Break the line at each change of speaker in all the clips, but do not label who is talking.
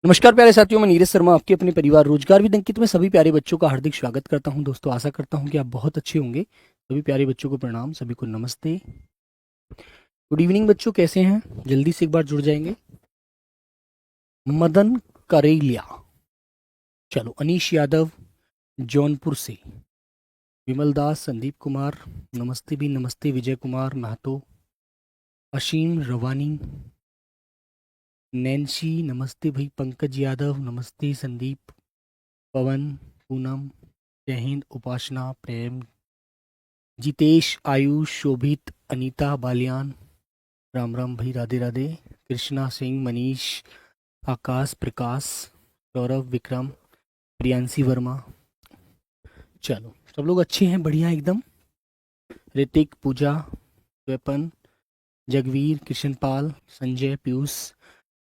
नमस्कार प्यारे साथियों, मैं नीरज शर्मा आपके अपने परिवार रोजगार विद अंकित में सभी प्यारे बच्चों का हार्दिक स्वागत करता हूं। दोस्तों, आशा करता हूं कि आप बहुत अच्छे होंगे। सभी प्यारे बच्चों को प्रणाम, सभी को नमस्ते, गुड इवनिंग बच्चों, कैसे हैं? जल्दी से एक बार जुड़ जाएंगे। मदन करेलिया, चलो, अनीश यादव जौनपुर से, विमल दास, संदीप कुमार, नमस्ते भी नमस्ते, विजय कुमार महतो, असीम रवानी, नैन्सी नमस्ते भाई, पंकज यादव नमस्ते, संदीप, पवन, पूनम, जय हिंद, उपासना, प्रेम, जितेश, आयुष, शोभित, अनीता बालियान, राम राम भाई, राधे राधे, कृष्णा सिंह, मनीष, आकाश, प्रकाश, सौरभ, विक्रम, प्रियांशी वर्मा। चलो, सब लोग अच्छे हैं, बढ़िया एकदम। ऋतिक, पूजा, वेपन, जगवीर, कृष्णपाल, संजय, पीयूष।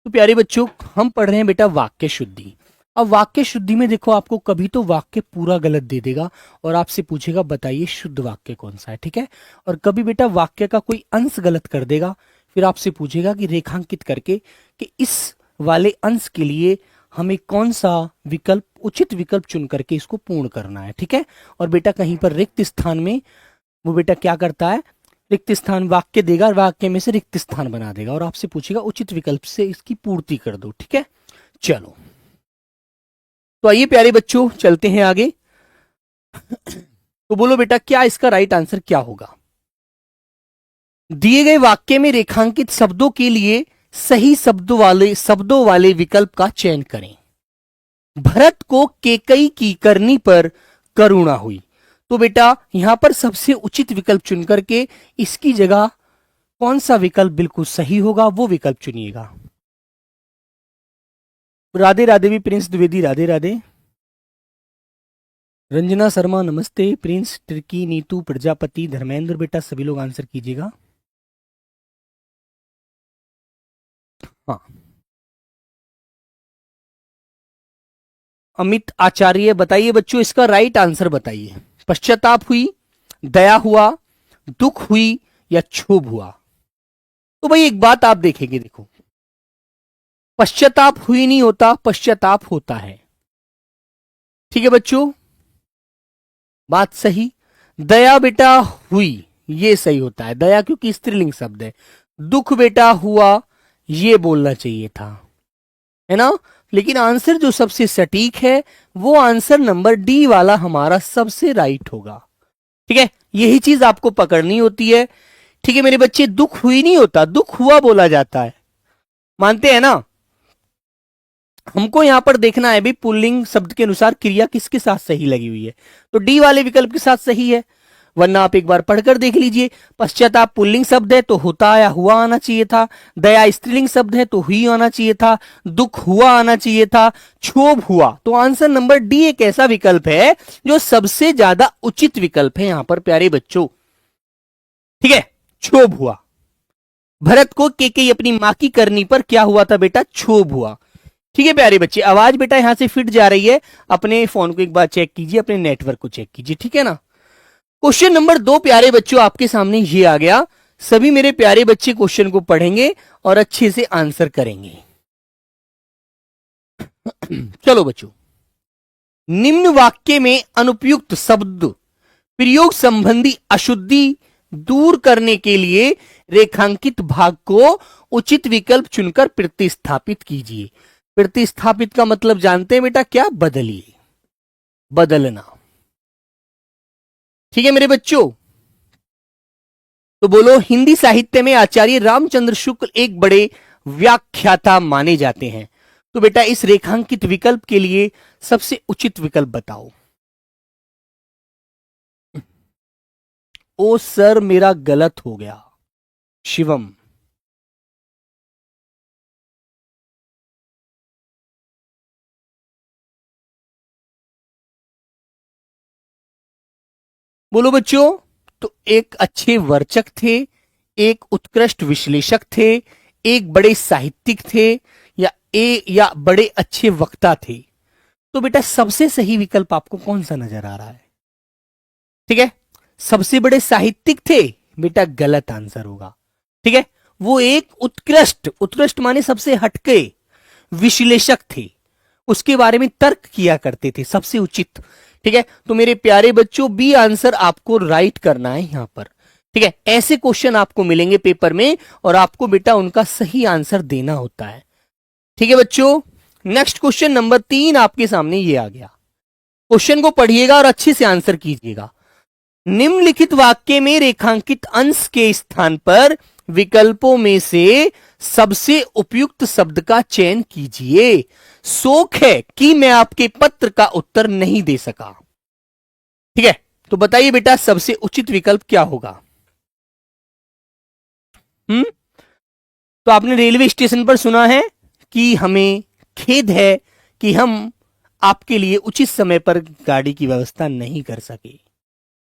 तो प्यारे बच्चों, हम पढ़ रहे हैं बेटा वाक्य शुद्धि। अब वाक्य शुद्धि में देखो, आपको कभी तो वाक्य पूरा गलत दे देगा और आपसे पूछेगा बताइए शुद्ध वाक्य कौन सा है, ठीक है। और कभी बेटा वाक्य का कोई अंश गलत कर देगा, फिर आपसे पूछेगा कि रेखांकित करके कि इस वाले अंश के लिए हमें कौन सा विकल्प, उचित विकल्प चुन करके इसको पूर्ण करना है, ठीक है। और बेटा कहीं पर रिक्त स्थान में वो बेटा क्या करता है, रिक्त स्थान वाक्य देगा और वाक्य में से रिक्त स्थान बना देगा और आपसे पूछेगा उचित विकल्प से इसकी पूर्ति कर दो, ठीक है। चलो, तो आइए प्यारे बच्चों, चलते हैं आगे। तो बोलो बेटा, क्या इसका राइट आंसर क्या होगा? दिए गए वाक्य में रेखांकित शब्दों के लिए सही शब्दों वाले विकल्प का चयन करें। भरत को केकई की करनी पर करुणा हुई। तो बेटा यहां पर सबसे उचित विकल्प चुन करके इसकी जगह कौन सा विकल्प बिल्कुल सही होगा वो विकल्प चुनिएगा। राधे राधे भी, प्रिंस द्विवेदी, राधे राधे, रंजना शर्मा नमस्ते, प्रिंस, टिर्की, नीतू, प्रजापति, धर्मेंद्र, बेटा सभी लोग आंसर कीजिएगा। हाँ, अमित आचार्य, बताइए बच्चों इसका राइट आंसर बताइए। पश्चाताप हुई, दया हुआ, दुख हुई या क्षोभ हुआ? तो भाई एक बात आप देखेंगे, देखो, पश्चाताप हुई नहीं होता, पश्चाताप होता है, ठीक है बच्चों, बात सही। दया बेटा हुई, ये सही होता है, दया क्योंकि स्त्रीलिंग शब्द है। दुख बेटा हुआ, ये बोलना चाहिए था, है ना। लेकिन आंसर जो सबसे सटीक है वो आंसर नंबर डी वाला हमारा सबसे राइट होगा, ठीक है। यही चीज आपको पकड़नी होती है, ठीक है मेरे बच्चे। दुख हुई नहीं होता, दुख हुआ बोला जाता है, मानते हैं ना। हमको यहां पर देखना है भी पुल्लिंग शब्द के अनुसार क्रिया किसके साथ सही लगी हुई है, तो डी वाले विकल्प के साथ सही है, वरना आप एक बार पढ़कर देख लीजिए। पश्चाताप पुल्लिंग शब्द है तो होता या हुआ आना चाहिए था, दया स्त्रीलिंग शब्द है तो हुई आना चाहिए था, दुख हुआ आना चाहिए था, क्षोभ हुआ। तो आंसर नंबर डी एक ऐसा विकल्प है जो सबसे ज्यादा उचित विकल्प है यहां पर प्यारे बच्चों, ठीक है। क्षोभ हुआ, भरत को केकई अपनी मां की करनी पर क्या हुआ था बेटा, क्षोभ हुआ, ठीक है प्यारे बच्चे। आवाज बेटा यहां से फिट जा रही है, अपने फोन को एक बार चेक कीजिए, अपने नेटवर्क को चेक कीजिए, ठीक है ना। क्वेश्चन नंबर 2 प्यारे बच्चों आपके सामने ये आ गया। सभी मेरे प्यारे बच्चे क्वेश्चन को पढ़ेंगे और अच्छे से आंसर करेंगे। चलो बच्चों, निम्न वाक्य में अनुपयुक्त शब्द प्रयोग संबंधी अशुद्धि दूर करने के लिए रेखांकित भाग को उचित विकल्प चुनकर प्रतिस्थापित कीजिए। प्रतिस्थापित का मतलब जानते हैं बेटा, क्या? बदलिए, बदलना, ठीक है मेरे बच्चों। तो बोलो, हिंदी साहित्य में आचार्य रामचंद्र शुक्ल एक बड़े व्याख्याता माने जाते हैं। तो बेटा इस रेखांकित विकल्प के लिए सबसे उचित विकल्प बताओ। ओ सर मेरा गलत हो गया, शिवम। बोलो बच्चों, तो एक अच्छे वर्चक थे, एक उत्कृष्ट विश्लेषक थे, एक बड़े साहित्यिक थे, या बड़े अच्छे वक्ता थे। तो बेटा सबसे सही विकल्प आपको कौन सा नजर आ रहा है? ठीक है, सबसे बड़े साहित्यिक थे, बेटा गलत आंसर होगा, ठीक है। वो एक उत्कृष्ट, उत्कृष्ट माने सबसे हटके, विश्लेषक थे, उसके बारे में तर्क किया करते थे, सबसे उचित। ठीक है, तो मेरे प्यारे बच्चों बी आंसर आपको राइट करना है यहां पर। ठीक है, ऐसे क्वेश्चन आपको मिलेंगे पेपर में और आपको बेटा उनका सही आंसर देना होता है। ठीक है बच्चों, नेक्स्ट क्वेश्चन नंबर 3 आपके सामने ये आ गया। क्वेश्चन को पढ़िएगा और अच्छे से आंसर कीजिएगा। निम्नलिखित वाक्य में रेखांकित अंश के स्थान पर विकल्पों में से सबसे उपयुक्त शब्द का चयन कीजिए। शोक है कि मैं आपके पत्र का उत्तर नहीं दे सका। ठीक है, तो बताइए बेटा सबसे उचित विकल्प क्या होगा? तो आपने रेलवे स्टेशन पर सुना है कि हमें खेद है कि हम आपके लिए उचित समय पर गाड़ी की व्यवस्था नहीं कर सके।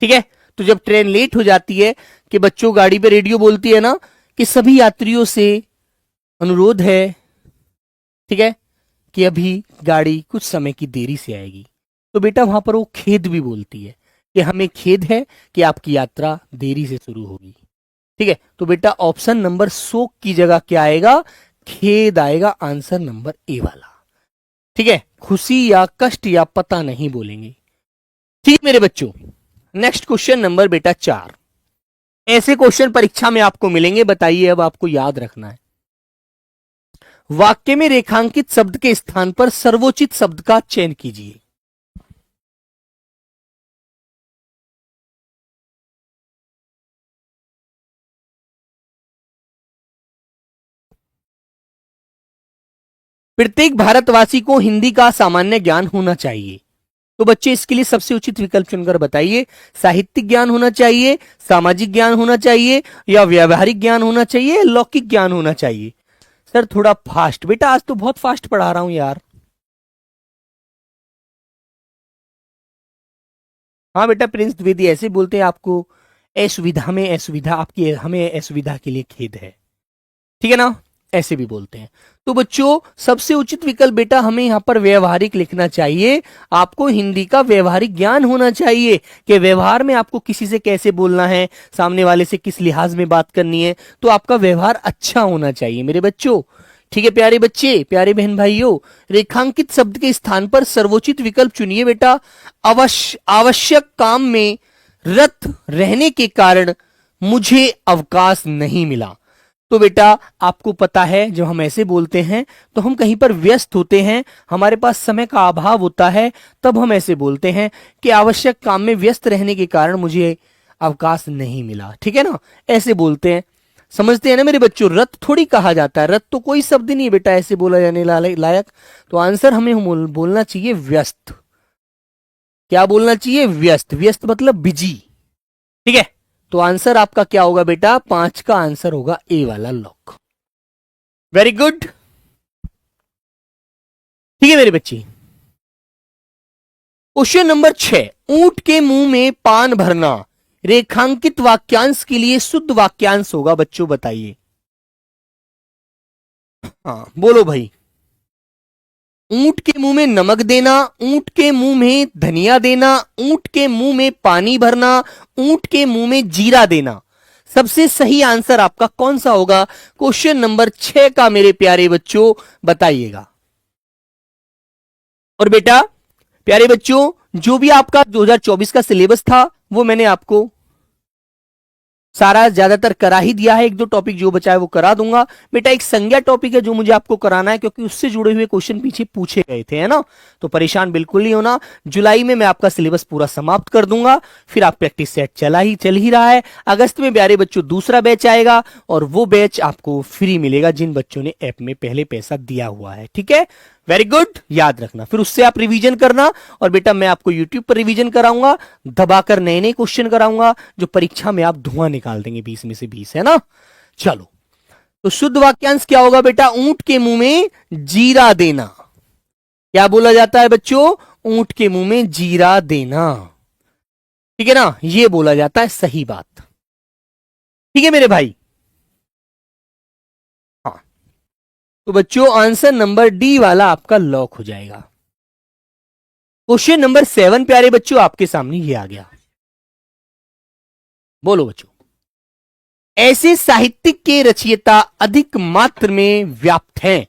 ठीक है, तो जब ट्रेन लेट हो जाती है कि बच्चों गाड़ी पे रेडियो बोलती है ना कि सभी यात्रियों से अनुरोध है, ठीक है, कि अभी गाड़ी कुछ समय की देरी से आएगी, तो बेटा वहां पर वो खेद भी बोलती है कि हमें खेद है कि आपकी यात्रा देरी से शुरू होगी। ठीक है, तो बेटा ऑप्शन नंबर शोक की जगह क्या आएगा? खेद आएगा, आंसर नंबर ए वाला। ठीक है, खुशी या कष्ट या पता नहीं बोलेंगे। ठीक मेरे बच्चों, नेक्स्ट क्वेश्चन नंबर बेटा 4। ऐसे क्वेश्चन परीक्षा में आपको मिलेंगे, बताइए अब आपको याद रखना है। वाक्य में रेखांकित शब्द के स्थान पर सर्वोचित शब्द का चयन कीजिए। प्रत्येक भारतवासी को हिंदी का सामान्य ज्ञान होना चाहिए। तो बच्चे इसके लिए सबसे उचित विकल्प चुनकर बताइए। साहित्यिक ज्ञान होना चाहिए, सामाजिक ज्ञान होना चाहिए, या व्यवहारिक ज्ञान होना चाहिए, लौकिक ज्ञान होना चाहिए। सर थोड़ा फास्ट बेटा, आज तो बहुत फास्ट पढ़ा रहा हूं यार। हाँ बेटा प्रिंस द्विवेदी ऐसे बोलते हैं आपको असुविधा में असुविधा, आपकी हमें असुविधा के लिए खेद है। ठीक है ना, ऐसे भी बोलते हैं। तो बच्चों सबसे उचित विकल्प बेटा हमें यहां पर व्यवहारिक लिखना चाहिए। आपको हिंदी का व्यवहारिक ज्ञान होना चाहिए कि व्यवहार में आपको किसी से कैसे बोलना है, सामने वाले से किस लिहाज में बात करनी है, तो आपका व्यवहार अच्छा होना चाहिए मेरे बच्चों। ठीक है प्यारे बच्चे, प्यारे बहन भाइयों, रेखांकित शब्द के स्थान पर सर्वोचित विकल्प चुनिए बेटा। आवश्यक काम में रत रहने के कारण मुझे अवकाश नहीं मिला। तो बेटा आपको पता है जब हम ऐसे बोलते हैं तो हम कहीं पर व्यस्त होते हैं, हमारे पास समय का अभाव होता है, तब हम ऐसे बोलते हैं कि आवश्यक काम में व्यस्त रहने के कारण मुझे अवकाश नहीं मिला। ठीक है ना, ऐसे बोलते हैं, समझते हैं ना मेरे बच्चों। रत थोड़ी कहा जाता है, रत तो कोई शब्द नहीं बेटा ऐसे बोला जाने लायक। तो आंसर हमें बोलना चाहिए व्यस्त। क्या बोलना चाहिए? व्यस्त। व्यस्त मतलब बिजी। ठीक है, तो आंसर आपका क्या होगा बेटा? 5 का आंसर होगा ए वाला लॉक। Very good. ठीक है मेरे बच्चे, क्वेश्चन नंबर 6। ऊंट के मुंह में पान भरना रेखांकित वाक्यांश के लिए शुद्ध वाक्यांश होगा। बच्चों बताइए। हाँ बोलो भाई। ऊंट के मुंह में नमक देना, ऊंट के मुंह में धनिया देना, ऊंट के मुंह में पानी भरना, ऊंट के मुंह में जीरा देना। सबसे सही आंसर आपका कौन सा होगा? क्वेश्चन नंबर 6 का मेरे प्यारे बच्चों बताइएगा। और बेटा प्यारे बच्चों, जो भी आपका 2024 का सिलेबस था वो मैंने आपको सारा ज्यादातर करा ही दिया है। 1-2 टॉपिक जो बचा है वो करा दूंगा बेटा। एक संज्ञा टॉपिक है जो मुझे आपको कराना है, क्योंकि उससे जुड़े हुए क्वेश्चन पीछे पूछे गए थे, है ना। तो परेशान बिल्कुल नहीं होना, जुलाई में मैं आपका सिलेबस पूरा समाप्त कर दूंगा। फिर आप प्रैक्टिस सेट चल ही रहा है। अगस्त में प्यारे बच्चों दूसरा बैच आएगा और वो बैच आपको फ्री मिलेगा जिन बच्चों ने ऐप में पहले पैसा दिया हुआ है। ठीक है, वेरी गुड, याद रखना। फिर उससे आप रिवीजन करना, और बेटा मैं आपको यूट्यूब पर रिवीजन कराऊंगा, दबाकर नए नए क्वेश्चन कराऊंगा जो परीक्षा में आप धुआं निकाल देंगे 20 में से 20, है ना। चलो, तो शुद्ध वाक्यांश क्या होगा बेटा? ऊंट के मुंह में जीरा देना। क्या बोला जाता है बच्चों? ऊंट के मुंह में जीरा देना। ठीक है ना, यह बोला जाता है, सही बात। ठीक है मेरे भाई। तो बच्चों आंसर नंबर डी वाला आपका लॉक हो जाएगा। क्वेश्चन नंबर 7 प्यारे बच्चों आपके सामने ये आ गया। बोलो बच्चों। ऐसे साहित्यिक के रचयिता अधिक मात्र में व्याप्त हैं,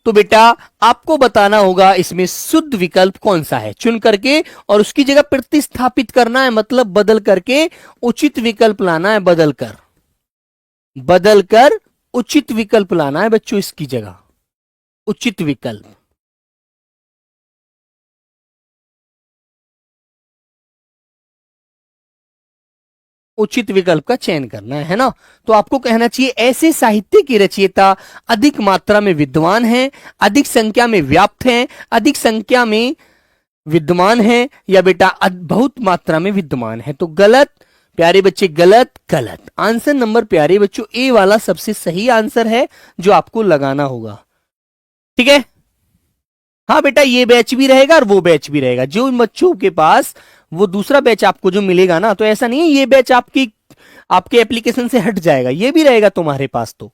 तो बेटा आपको बताना होगा इसमें शुद्ध विकल्प कौन सा है चुन करके, और उसकी जगह प्रतिस्थापित करना है, मतलब बदल करके उचित विकल्प लाना है, बदल कर उचित विकल्प लाना है बच्चों, इसकी जगह उचित विकल्प। उचित विकल्प का चयन करना है ना। तो आपको कहना चाहिए ऐसे साहित्य के रचयिता अधिक मात्रा में विद्वान हैं, अधिक संख्या में व्याप्त हैं, अधिक संख्या में विद्यमान है, या बेटा बहुत मात्रा में विद्यमान है। तो गलत प्यारे बच्चे, गलत गलत। आंसर नंबर प्यारे बच्चों ए वाला सबसे सही आंसर है जो आपको लगाना होगा। ठीक है, हाँ बेटा ये बैच भी रहेगा और वो बैच भी रहेगा। जो बच्चों के पास वो दूसरा बैच आपको जो मिलेगा ना, तो ऐसा नहीं है ये बैच आपके एप्लीकेशन से हट जाएगा, ये भी रहेगा तुम्हारे पास तो।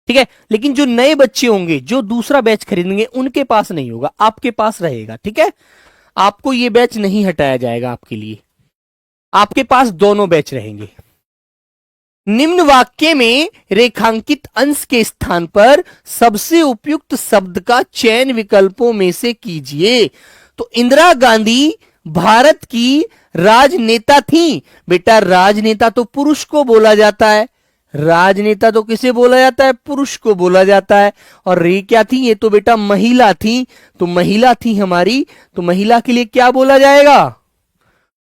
ठीक है, लेकिन जो नए बच्चे होंगे जो दूसरा बैच खरीदेंगे उनके पास नहीं होगा, आपके पास रहेगा। ठीक है, आपको ये बैच नहीं हटाया जाएगा आपके लिए, आपके पास दोनों बैच रहेंगे। निम्न वाक्य में रेखांकित अंश के स्थान पर सबसे उपयुक्त शब्द का चयन विकल्पों में से कीजिए। तो इंदिरा गांधी भारत की राजनेता थी। बेटा राजनेता तो पुरुष को बोला जाता है, राजनेता तो किसे बोला जाता है? पुरुष को बोला जाता है। और रे क्या थी? ये तो बेटा महिला थी, तो महिला थी हमारी, तो महिला के लिए क्या बोला जाएगा?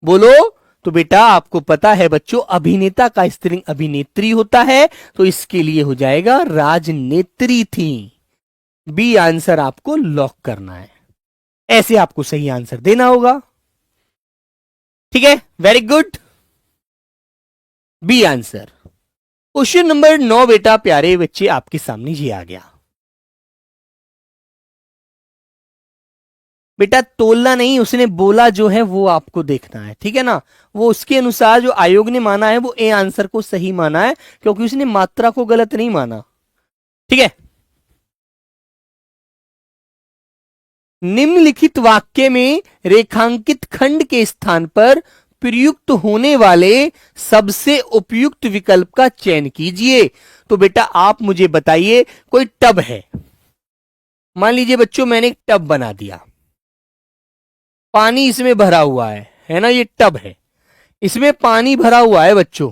बोलो। तो बेटा आपको पता है बच्चों, अभिनेता का स्त्रीलिंग अभिनेत्री होता है, तो इसके लिए हो जाएगा राजनेत्री थी। बी आंसर आपको लॉक करना है, ऐसे आपको सही आंसर देना होगा। ठीक है, very good, B answer. Question number 9 बेटा प्यारे बच्चे आपके सामने ये आ गया। बेटा तोलना नहीं, उसने बोला जो है वो आपको देखना है। ठीक है ना, वो उसके अनुसार जो आयोग ने माना है वो ए आंसर को सही माना है, क्योंकि उसने मात्रा को गलत नहीं माना। ठीक है, निम्नलिखित वाक्य में रेखांकित खंड के स्थान पर प्रयुक्त होने वाले सबसे उपयुक्त विकल्प का चयन कीजिए। तो बेटा आप मुझे बताइए, कोई टब है, मान लीजिए बच्चों मैंने एक टब बना दिया, पानी इसमें भरा हुआ है ना, ये टब है, इसमें पानी भरा हुआ है बच्चों,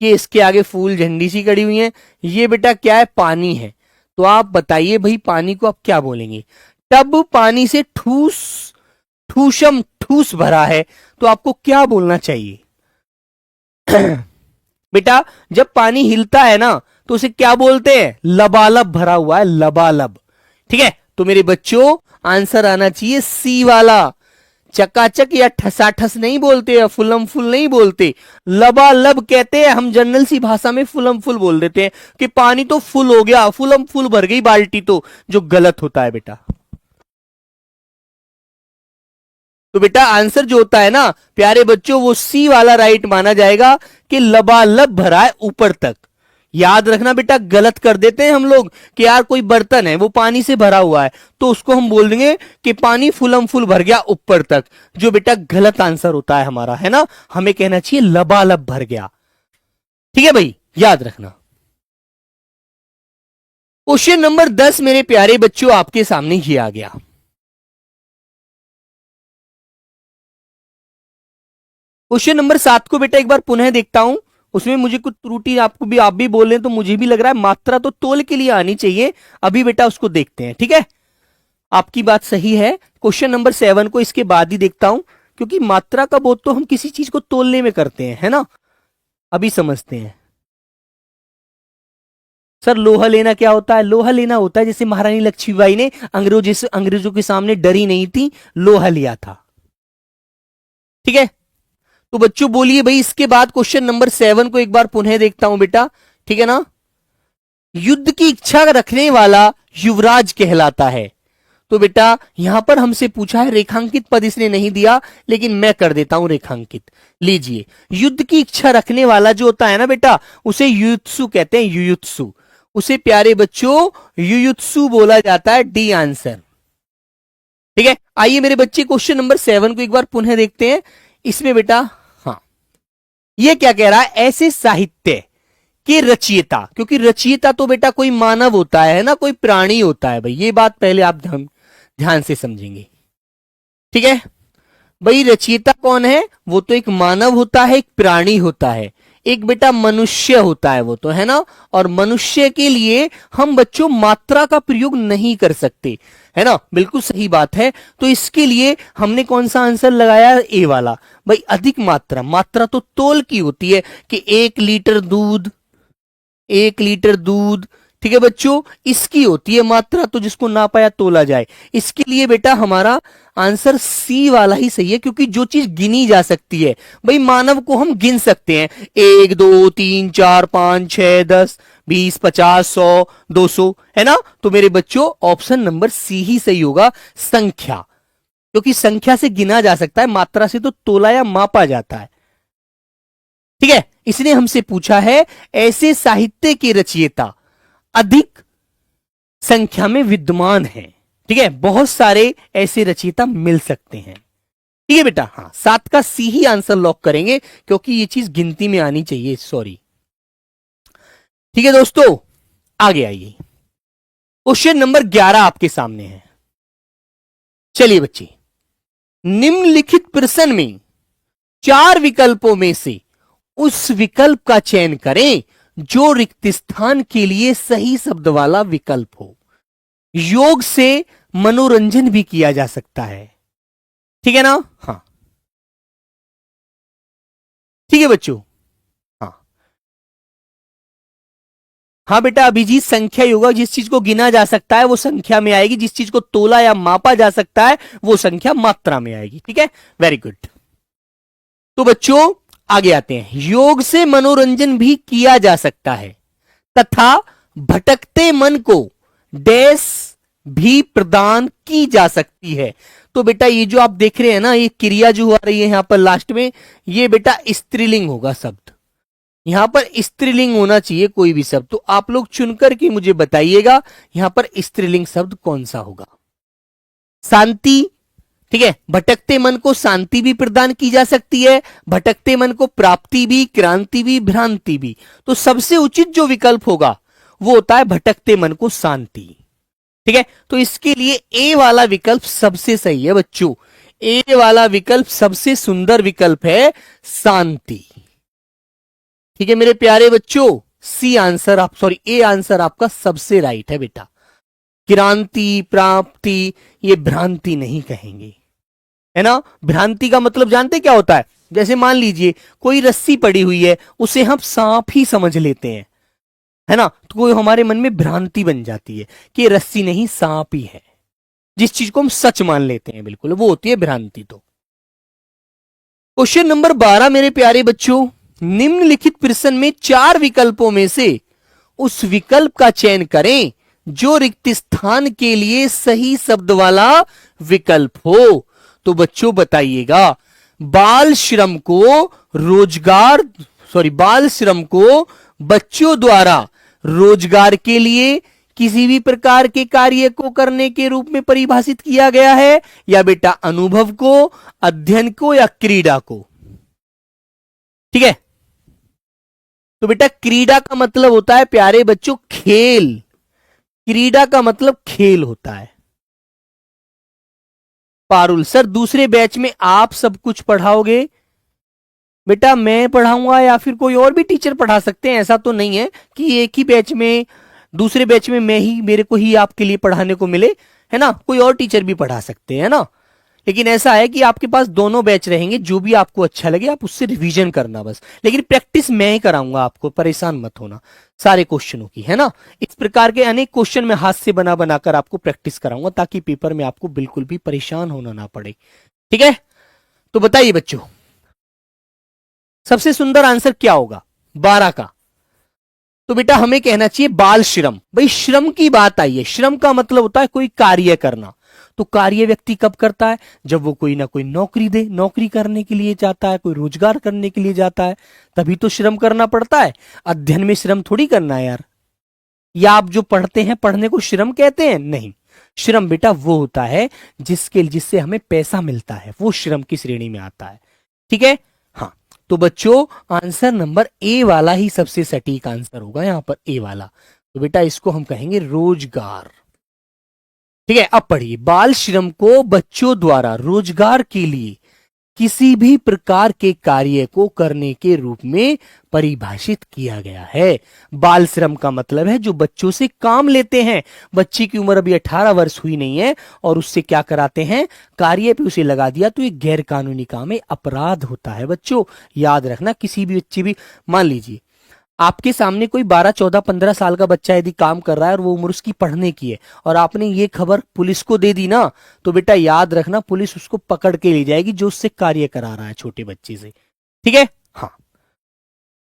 ये इसके आगे फूल झंडी सी कड़ी हुई है, ये बेटा क्या है? पानी है। तो आप बताइए भाई पानी को आप क्या बोलेंगे? टब पानी से ठूस भरा है, तो आपको क्या बोलना चाहिए? बेटा जब पानी हिलता है ना तो उसे क्या बोलते हैं? लबालब भरा हुआ है, लबालब। ठीक है, तो मेरे बच्चों आंसर आना चाहिए सी वाला, चकाचक या ठसाठस नहीं बोलते, या फुलम फुल नहीं बोलते, लबालब कहते हैं हम। जनरल सी भाषा में फुलम फुल बोल देते हैं कि पानी तो फुल हो गया, फुलम फुल भर गई बाल्टी, तो जो गलत होता है बेटा। तो बेटा आंसर जो होता है ना प्यारे बच्चों, वो सी वाला राइट माना जाएगा कि लबालब भरा है ऊपर तक। याद रखना बेटा, गलत कर देते हैं हम लोग कि यार कोई बर्तन है वो पानी से भरा हुआ है, तो उसको हम बोल देंगे कि पानी फुलम फुल भर गया ऊपर तक, जो बेटा गलत आंसर होता है हमारा, है ना। हमें कहना चाहिए लबालब भर गया। ठीक है भाई, याद रखना। क्वेश्चन नंबर 10 मेरे प्यारे बच्चों आपके सामने ये आ गया। क्वेश्चन नंबर 7 को बेटा एक बार पुनः देखता हूं, उसमें मुझे कुछ त्रुटि आपको भी, आप भी बोल रहे हैं तो मुझे भी लग रहा है मात्रा तो तोल के लिए आनी चाहिए। अभी बेटा उसको देखते हैं। ठीक है, आपकी बात सही है। क्वेश्चन नंबर 7 को इसके बाद ही देखता हूं, क्योंकि मात्रा का बोध तो हम किसी चीज को तोलने में करते हैं, है ना। अभी समझते हैं। सर लोहा लेना क्या होता है? लोहा लेना होता है जैसे महारानी लक्ष्मीबाई ने अंग्रेजों के सामने डरी नहीं थी, लोहा लिया था। ठीक है, तो बच्चों बोलिए भाई, इसके बाद क्वेश्चन नंबर 7 को एक बार पुनः देखता हूं बेटा। ठीक है ना, युद्ध की इच्छा रखने वाला युवराज कहलाता है। तो बेटा यहां पर हमसे पूछा है, रेखांकित पद इसने नहीं दिया, लेकिन मैं कर देता हूं रेखांकित। लीजिए, युद्ध की इच्छा रखने वाला जो होता है ना बेटा, उसे युयुत्सु कहते हैं, युयुत्सु। उसे प्यारे बच्चों युयुत्सु बोला जाता है, डी आंसर। ठीक है, आइए मेरे बच्चे क्वेश्चन नंबर 7 को एक बार पुनः देखते हैं। इसमें बेटा हाँ, ये क्या कह रहा है? ऐसे साहित्य के रचयिता, क्योंकि रचयिता तो बेटा कोई मानव होता है ना, कोई प्राणी होता है भाई, ये बात पहले आप ध्यान से समझेंगे। ठीक है भाई, रचयिता कौन है? वो तो एक मानव होता है, एक प्राणी होता है, एक बेटा मनुष्य होता है, वो तो है ना। और मनुष्य के लिए हम बच्चों मात्रा का प्रयोग नहीं कर सकते, है ना, बिल्कुल सही बात है। तो इसके लिए हमने कौन सा आंसर लगाया? ए वाला भाई, अधिक मात्रा। मात्रा तो तोल की होती है कि 1 लीटर दूध, 1 लीटर दूध, ठीक है बच्चों, इसकी होती है मात्रा, तो जिसको नापा या तोला जाए। इसके लिए बेटा हमारा आंसर सी वाला ही सही है, क्योंकि जो चीज गिनी जा सकती है भाई, मानव को हम गिन सकते हैं, 1 2 3 4 5 6 10 20 50 100 200, है ना। तो मेरे बच्चों ऑप्शन नंबर सी ही सही होगा, संख्या, क्योंकि संख्या से गिना जा सकता है, मात्रा से तो तोला या मापा जाता है। ठीक है, इसने हमसे पूछा है ऐसे साहित्य के रचयिता अधिक संख्या में विद्यमान हैं। ठीक है, बहुत सारे ऐसे रचयिता मिल सकते हैं। ठीक है बेटा, हाँ 7 का सी ही आंसर लॉक करेंगे, क्योंकि ये चीज गिनती में आनी चाहिए, सॉरी। ठीक है दोस्तों, आगे आइए, क्वेश्चन नंबर 11 आपके सामने है। चलिए बच्चे, निम्नलिखित प्रश्न में 4 विकल्पों में से उस विकल्प का चयन करें जो रिक्त स्थान के लिए सही शब्द वाला विकल्प हो। योग से मनोरंजन भी किया जा सकता है, ठीक है ना। हाँ ठीक है बच्चों, हाँ बेटा अभिजीत, संख्या योग जिस चीज को गिना जा सकता है वो संख्या में आएगी, जिस चीज को तोला या मापा जा सकता है वो संख्या मात्रा में आएगी। ठीक है, वेरी गुड। तो बच्चों आगे आते हैं, योग से मनोरंजन भी किया जा सकता है तथा भटकते मन को डैश भी प्रदान की जा सकती है। तो बेटा ये जो आप देख रहे हैं ना, ये क्रिया जो आ रही है यहां पर लास्ट में, ये बेटा स्त्रीलिंग होगा शब्द, यहां पर स्त्रीलिंग होना चाहिए कोई भी शब्द। तो आप लोग चुनकर के मुझे बताइएगा यहां पर स्त्रीलिंग शब्द कौन सा होगा। शांति, ठीक है, भटकते मन को शांति भी प्रदान की जा सकती है, भटकते मन को प्राप्ति भी, क्रांति भी, भ्रांति भी। तो सबसे उचित जो विकल्प होगा वो होता है भटकते मन को शांति। ठीक है, तो इसके लिए ए वाला विकल्प सबसे सही है बच्चों, ए वाला विकल्प सबसे सुंदर विकल्प है, शांति। ठीक है मेरे प्यारे बच्चों, सी आंसर आप, सॉरी ए आंसर आपका सबसे राइट है बेटा। क्रांति, प्राप्ति, ये भ्रांति नहीं कहेंगे, है ना। भ्रांति का मतलब जानते क्या होता है? जैसे मान लीजिए कोई रस्सी पड़ी हुई है, उसे हम सांप ही समझ लेते हैं, है ना, तो कोई हमारे मन में भ्रांति बन जाती है कि रस्सी नहीं सांप ही है, जिस चीज को हम सच मान लेते हैं बिल्कुल, वो होती है भ्रांति। तो क्वेश्चन नंबर 12 मेरे प्यारे बच्चों, निम्नलिखित प्रश्न में 4 विकल्पों में से उस विकल्प का चयन करें जो रिक्त स्थान के लिए सही शब्द वाला विकल्प हो। तो बच्चों बताइएगा, बाल श्रम को रोजगार, सॉरी बाल श्रम को बच्चों द्वारा रोजगार के लिए किसी भी प्रकार के कार्य को करने के रूप में परिभाषित किया गया है, या बेटा अनुभव को, अध्ययन को, या क्रीड़ा को। ठीक है, तो बेटा क्रीड़ा का मतलब होता है प्यारे बच्चों खेल, क्रीड़ा का मतलब खेल होता है। पारुल सर, दूसरे बैच में आप सब कुछ पढ़ाओगे? बेटा मैं पढ़ाऊंगा या फिर कोई और भी टीचर पढ़ा सकते हैं, ऐसा तो नहीं है कि एक ही बैच में, दूसरे बैच में मैं ही, मेरे को ही आपके लिए पढ़ाने को मिले, है ना, कोई और टीचर भी पढ़ा सकते हैं ना। लेकिन ऐसा है कि आपके पास दोनों बैच रहेंगे, जो भी आपको अच्छा लगे आप उससे रिवीजन करना बस, लेकिन प्रैक्टिस मैं ही कराऊंगा आपको, परेशान मत होना सारे क्वेश्चनों की, है ना। इस प्रकार के अनेक क्वेश्चन मैं हाथ से बना बनाकर आपको प्रैक्टिस कराऊंगा, ताकि पेपर में आपको बिल्कुल भी परेशान होना ना पड़े। ठीक है, तो बताइए बच्चों सबसे सुंदर आंसर क्या होगा 12 का? तो बेटा हमें कहना चाहिए बाल श्रम। भाई श्रम की बात आई है, श्रम का मतलब होता है कोई कार्य करना। तो कार्य व्यक्ति कब करता है? जब वो कोई ना कोई नौकरी दे, नौकरी करने के लिए जाता है, कोई रोजगार करने के लिए जाता है, तभी तो श्रम करना पड़ता है। अध्ययन में श्रम थोड़ी करना है यार, या आप जो पढ़ते हैं पढ़ने को श्रम कहते हैं? नहीं, श्रम बेटा वो होता है जिससे हमें पैसा मिलता है, वो श्रम की श्रेणी में आता है। ठीक है, हाँ तो बच्चों आंसर नंबर ए वाला ही सबसे सटीक आंसर होगा यहां पर, ए वाला। तो बेटा इसको हम कहेंगे रोजगार। ठीक है, अब पढ़िए, बाल श्रम को बच्चों द्वारा रोजगार के लिए किसी भी प्रकार के कार्य को करने के रूप में परिभाषित किया गया है। बाल श्रम का मतलब है जो बच्चों से काम लेते हैं। बच्चे की उम्र अभी 18 वर्ष हुई नहीं है और उससे क्या कराते हैं, कार्य पे उसे लगा दिया, तो ये गैर कानूनी काम है, अपराध होता है। बच्चों याद रखना, किसी भी बच्चे भी, मान लीजिए आपके सामने कोई 12, 14, 15 साल का बच्चा यदि काम कर रहा है और वो उम्र उसकी पढ़ने की है और आपने ये खबर पुलिस को दे दी ना, तो बेटा याद रखना पुलिस उसको पकड़ के ले जाएगी जो उससे कार्य करा रहा है छोटे बच्चे से। ठीक है, हाँ।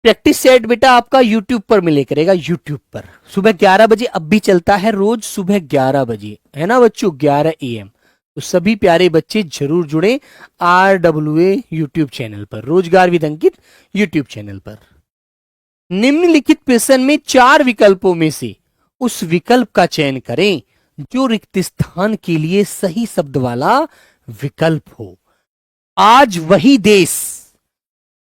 प्रैक्टिस सेट बेटा आपका यूट्यूब पर मिले करेगा, यूट्यूब पर सुबह 11 बजे अब भी चलता है, रोज सुबह 11 बजे, है ना बच्चों, 11 AM। तो सभी प्यारे बच्चे जरूर जुड़े RWA यूट्यूब चैनल पर, रोजगार विद अंकित यूट्यूब चैनल पर। निम्नलिखित प्रश्न में 4 विकल्पों में से उस विकल्प का चयन करें जो रिक्त स्थान के लिए सही शब्द वाला विकल्प हो। आज वही देश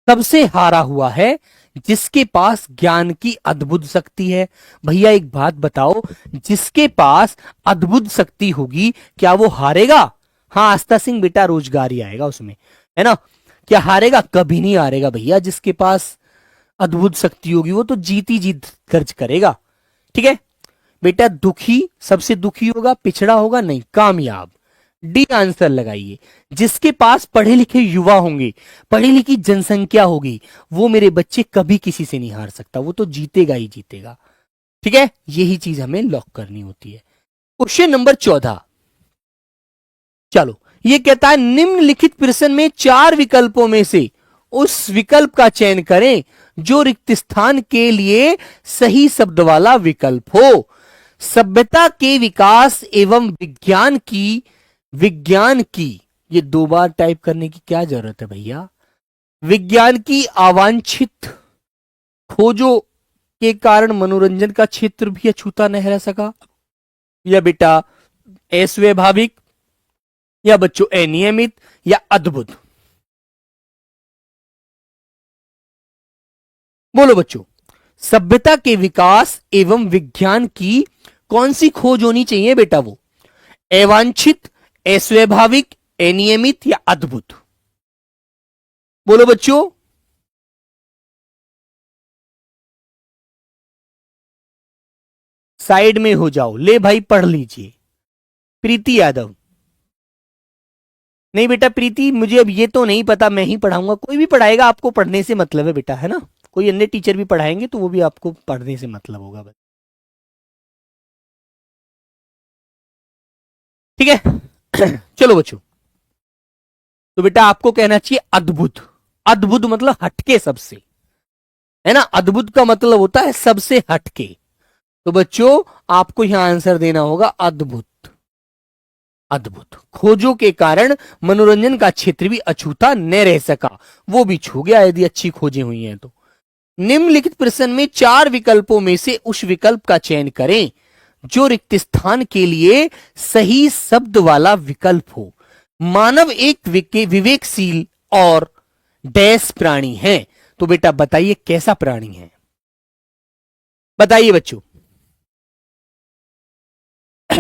सबसे हारा हुआ है जिसके पास ज्ञान की अद्भुत शक्ति है। भैया एक बात बताओ, जिसके पास अद्भुत शक्ति होगी क्या वो हारेगा? हाँ आस्था सिंह बेटा, रोजगार ही आएगा उसमें, है ना। क्या हारेगा? कभी नहीं हारेगा भैया। जिसके पास अद्भुत शक्ति होगी वो तो जीत ही जीत दर्ज करेगा। ठीक है बेटा, दुखी सबसे दुखी होगा, पिछड़ा होगा नहीं, कामयाब। डी आंसर लगाइए। जिसके पास पढ़े लिखे युवा होंगे, पढ़ी लिखी जनसंख्या होगी, वो मेरे बच्चे कभी किसी से नहीं हार सकता, वो तो जीतेगा ही जीतेगा। ठीक है, यही चीज हमें लॉक करनी होती है। क्वेश्चन नंबर 14, चलो ये कहता है निम्नलिखित प्रश्न में 4 विकल्पों में से उस विकल्प का चयन करें जो रिक्त स्थान के लिए सही शब्द वाला विकल्प हो। सभ्यता के विकास एवं विज्ञान की, ये 2 बार टाइप करने की क्या जरूरत है भैया। विज्ञान की अवांछित खोजों के कारण मनोरंजन का क्षेत्र भी अछूता नहीं रह सका, या बेटा अस्वाभाविक, या बच्चों अनियमित, या अद्भुत। बोलो बच्चों, सभ्यता के विकास एवं विज्ञान की कौन सी खोज होनी चाहिए बेटा? वो अवांछित, अस्वाभाविक, अनियमित या अद्भुत? बोलो बच्चों। साइड में हो जाओ, ले भाई पढ़ लीजिए। प्रीति यादव, नहीं बेटा प्रीति मुझे अब ये तो नहीं पता, मैं ही पढ़ाऊंगा, कोई भी पढ़ाएगा, आपको पढ़ने से मतलब है बेटा, है ना। कोई अन्य टीचर भी पढ़ाएंगे तो वो भी आपको पढ़ने से मतलब होगा बस। ठीक है चलो बच्चों, तो बेटा आपको कहना चाहिए अद्भुत। अद्भुत मतलब हटके सबसे, है ना। अद्भुत का मतलब होता है सबसे हटके। तो बच्चों आपको यहां आंसर देना होगा अद्भुत। अद्भुत खोजों के कारण मनोरंजन का क्षेत्र भी अछूता न रह सका, वो भी छू गया यदि अच्छी खोजें हुई हैं तो। निम्नलिखित प्रश्न में 4 विकल्पों में से उस विकल्प का चयन करें जो रिक्त स्थान के लिए सही शब्द वाला विकल्प हो। मानव एक विवेकशील और डैश प्राणी है। तो बेटा बताइए कैसा प्राणी है, बताइए बच्चों।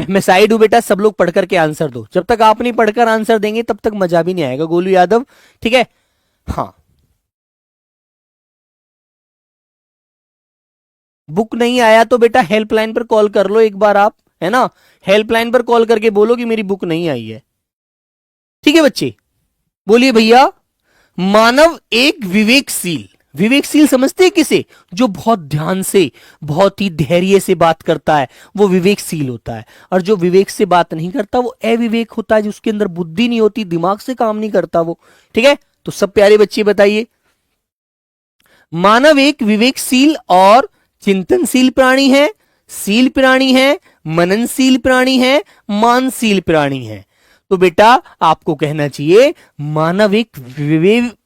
मैं साइड हूं बेटा, सब लोग पढ़ करके आंसर दो। जब तक आप नहीं पढ़कर आंसर देंगे तब तक मजा भी नहीं आएगा। गोलू यादव, ठीक है। हाँ, बुक नहीं आया तो बेटा हेल्पलाइन पर कॉल कर लो एक बार आप, है ना। हेल्पलाइन पर कॉल करके बोलो कि मेरी बुक नहीं आई है। ठीक है बच्चे, बोलिए भैया। मानव एक विवेकशील, विवेकशील समझते हैं किसे? जो बहुत ध्यान से, बहुत ही धैर्य से बात करता है वो विवेकशील होता है। और जो विवेक से बात नहीं करता वो अविवेक होता है, जिसके अंदर बुद्धि नहीं होती, दिमाग से काम नहीं करता वो। ठीक है, तो सब प्यारे बच्चे बताइए। मानव एक विवेकशील और चिंतनशील प्राणी है, शील प्राणी है, मननशील प्राणी है, मानशील प्राणी है। तो बेटा आपको कहना चाहिए मानव एक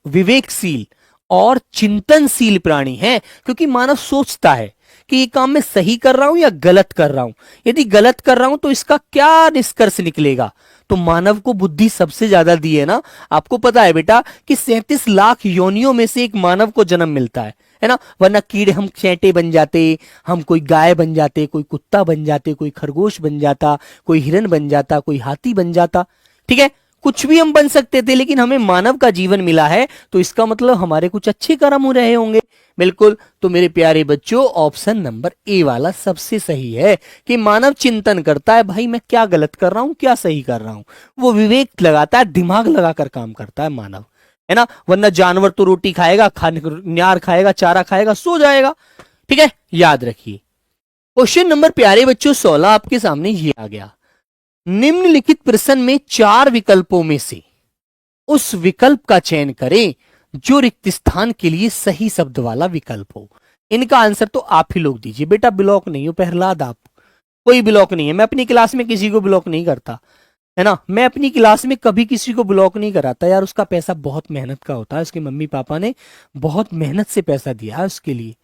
विवेकशील और चिंतनशील प्राणी है, क्योंकि मानव सोचता है कि ये काम मैं सही कर रहा हूं या गलत कर रहा हूं। यदि गलत कर रहा हूं तो इसका क्या निष्कर्ष निकलेगा, तो मानव को बुद्धि सबसे ज्यादा दी है ना। आपको पता है बेटा कि 37 लाख योनियों में से एक मानव को जन्म मिलता है ना। वरना कीड़े हम चैंटे बन जाते, हम कोई गाय बन जाते, कोई कुत्ता बन जाते, कोई खरगोश बन जाता, कोई हिरन बन जाता, कोई हाथी बन जाता। ठीक है, कुछ भी हम बन सकते थे, लेकिन हमें मानव का जीवन मिला है, तो इसका मतलब हमारे कुछ अच्छे कर्म हो रहे होंगे। बिल्कुल। तो मेरे प्यारे बच्चों, ऑप्शन नंबर ए वाला सबसे सही है कि मानव चिंतन करता है, भाई मैं क्या गलत कर रहा हूं, क्या सही कर रहा हूं। वो विवेक लगाता है, दिमाग लगाकर काम करता है मानव, है ना। वरना जानवर तो रोटी खाएगा, खाने न्यार खाएगा, चारा खाएगा, सो जाएगा। ठीक है, याद रखिए। क्वेश्चन नंबर प्यारे बच्चों 16 आपके सामने ये आ गया। निम्नलिखित प्रश्न में 4 विकल्पों में से उस विकल्प का चयन करें जो रिक्त स्थान के लिए सही शब्द वाला विकल्प हो। इनका आंसर तो आप ही लोग दीजिए बेटा, ब्लॉक नहीं हो प्रहलाद आप, कोई ब्लॉक नहीं है। मैं अपनी क्लास में किसी को ब्लॉक नहीं करता, है ना। मैं अपनी क्लास में कभी किसी को ब्लॉक नहीं कराता यार, उसका पैसा बहुत मेहनत का होता है, उसके मम्मी पापा ने बहुत मेहनत से पैसा दिया है उसके लिए।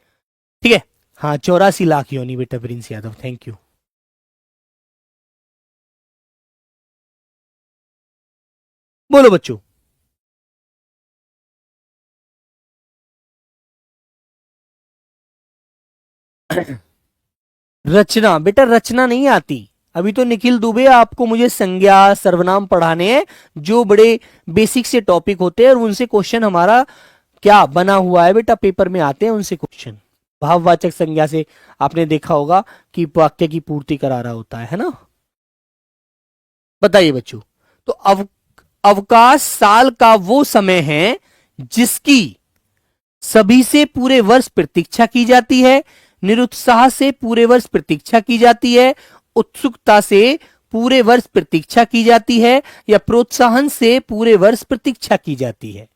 ठीक है, हाँ 84 लाख योनी बेटा प्रिंस यादव, थैंक यू। बोलो बच्चों। रचना बेटा, रचना नहीं आती। अभी तो निखिल दुबे आपको मुझे संज्ञा सर्वनाम पढ़ाने हैं, जो बड़े बेसिक से टॉपिक होते हैं, और उनसे क्वेश्चन हमारा क्या बना हुआ है बेटा, पेपर में आते हैं उनसे क्वेश्चन। भाववाचक संज्ञा से आपने देखा होगा कि वाक्य की पूर्ति करा रहा होता है ना। बताइए बच्चों। तो अवकाश साल का वो समय है जिसकी सभी से पूरे वर्ष प्रतीक्षा की जाती है, निरुत्साह से पूरे वर्ष प्रतीक्षा की जाती है, उत्सुकता से पूरे वर्ष प्रतीक्षा की जाती है, या प्रोत्साहन से पूरे वर्ष प्रतीक्षा की जाती है।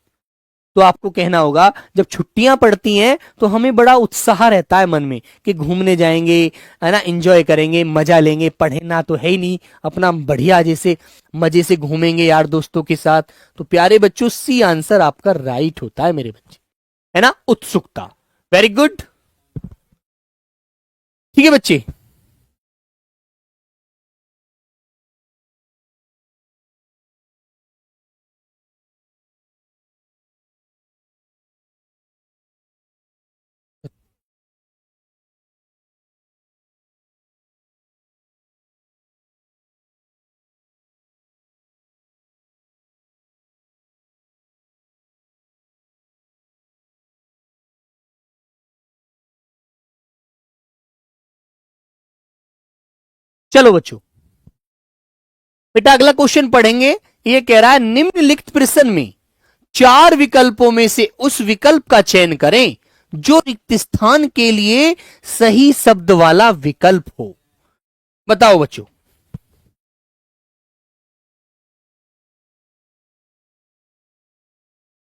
तो आपको कहना होगा जब छुट्टियां पड़ती हैं तो हमें बड़ा उत्साह रहता है मन में कि घूमने जाएंगे, है ना, एंजॉय करेंगे, मजा लेंगे। पढ़ना तो है ही नहीं, अपना बढ़िया जैसे मजे से घूमेंगे यार दोस्तों के साथ। तो प्यारे बच्चों, सी आंसर आपका राइट होता है मेरे बच्चे, है ना, उत्सुकता। Very good. ठीक है बच्चे। चलो बच्चों, बेटा अगला क्वेश्चन पढ़ेंगे। ये कह रहा है निम्नलिखित प्रश्न में 4 विकल्पों में से उस विकल्प का चयन करें जो रिक्त स्थान के लिए सही शब्द वाला विकल्प हो। बताओ बच्चों।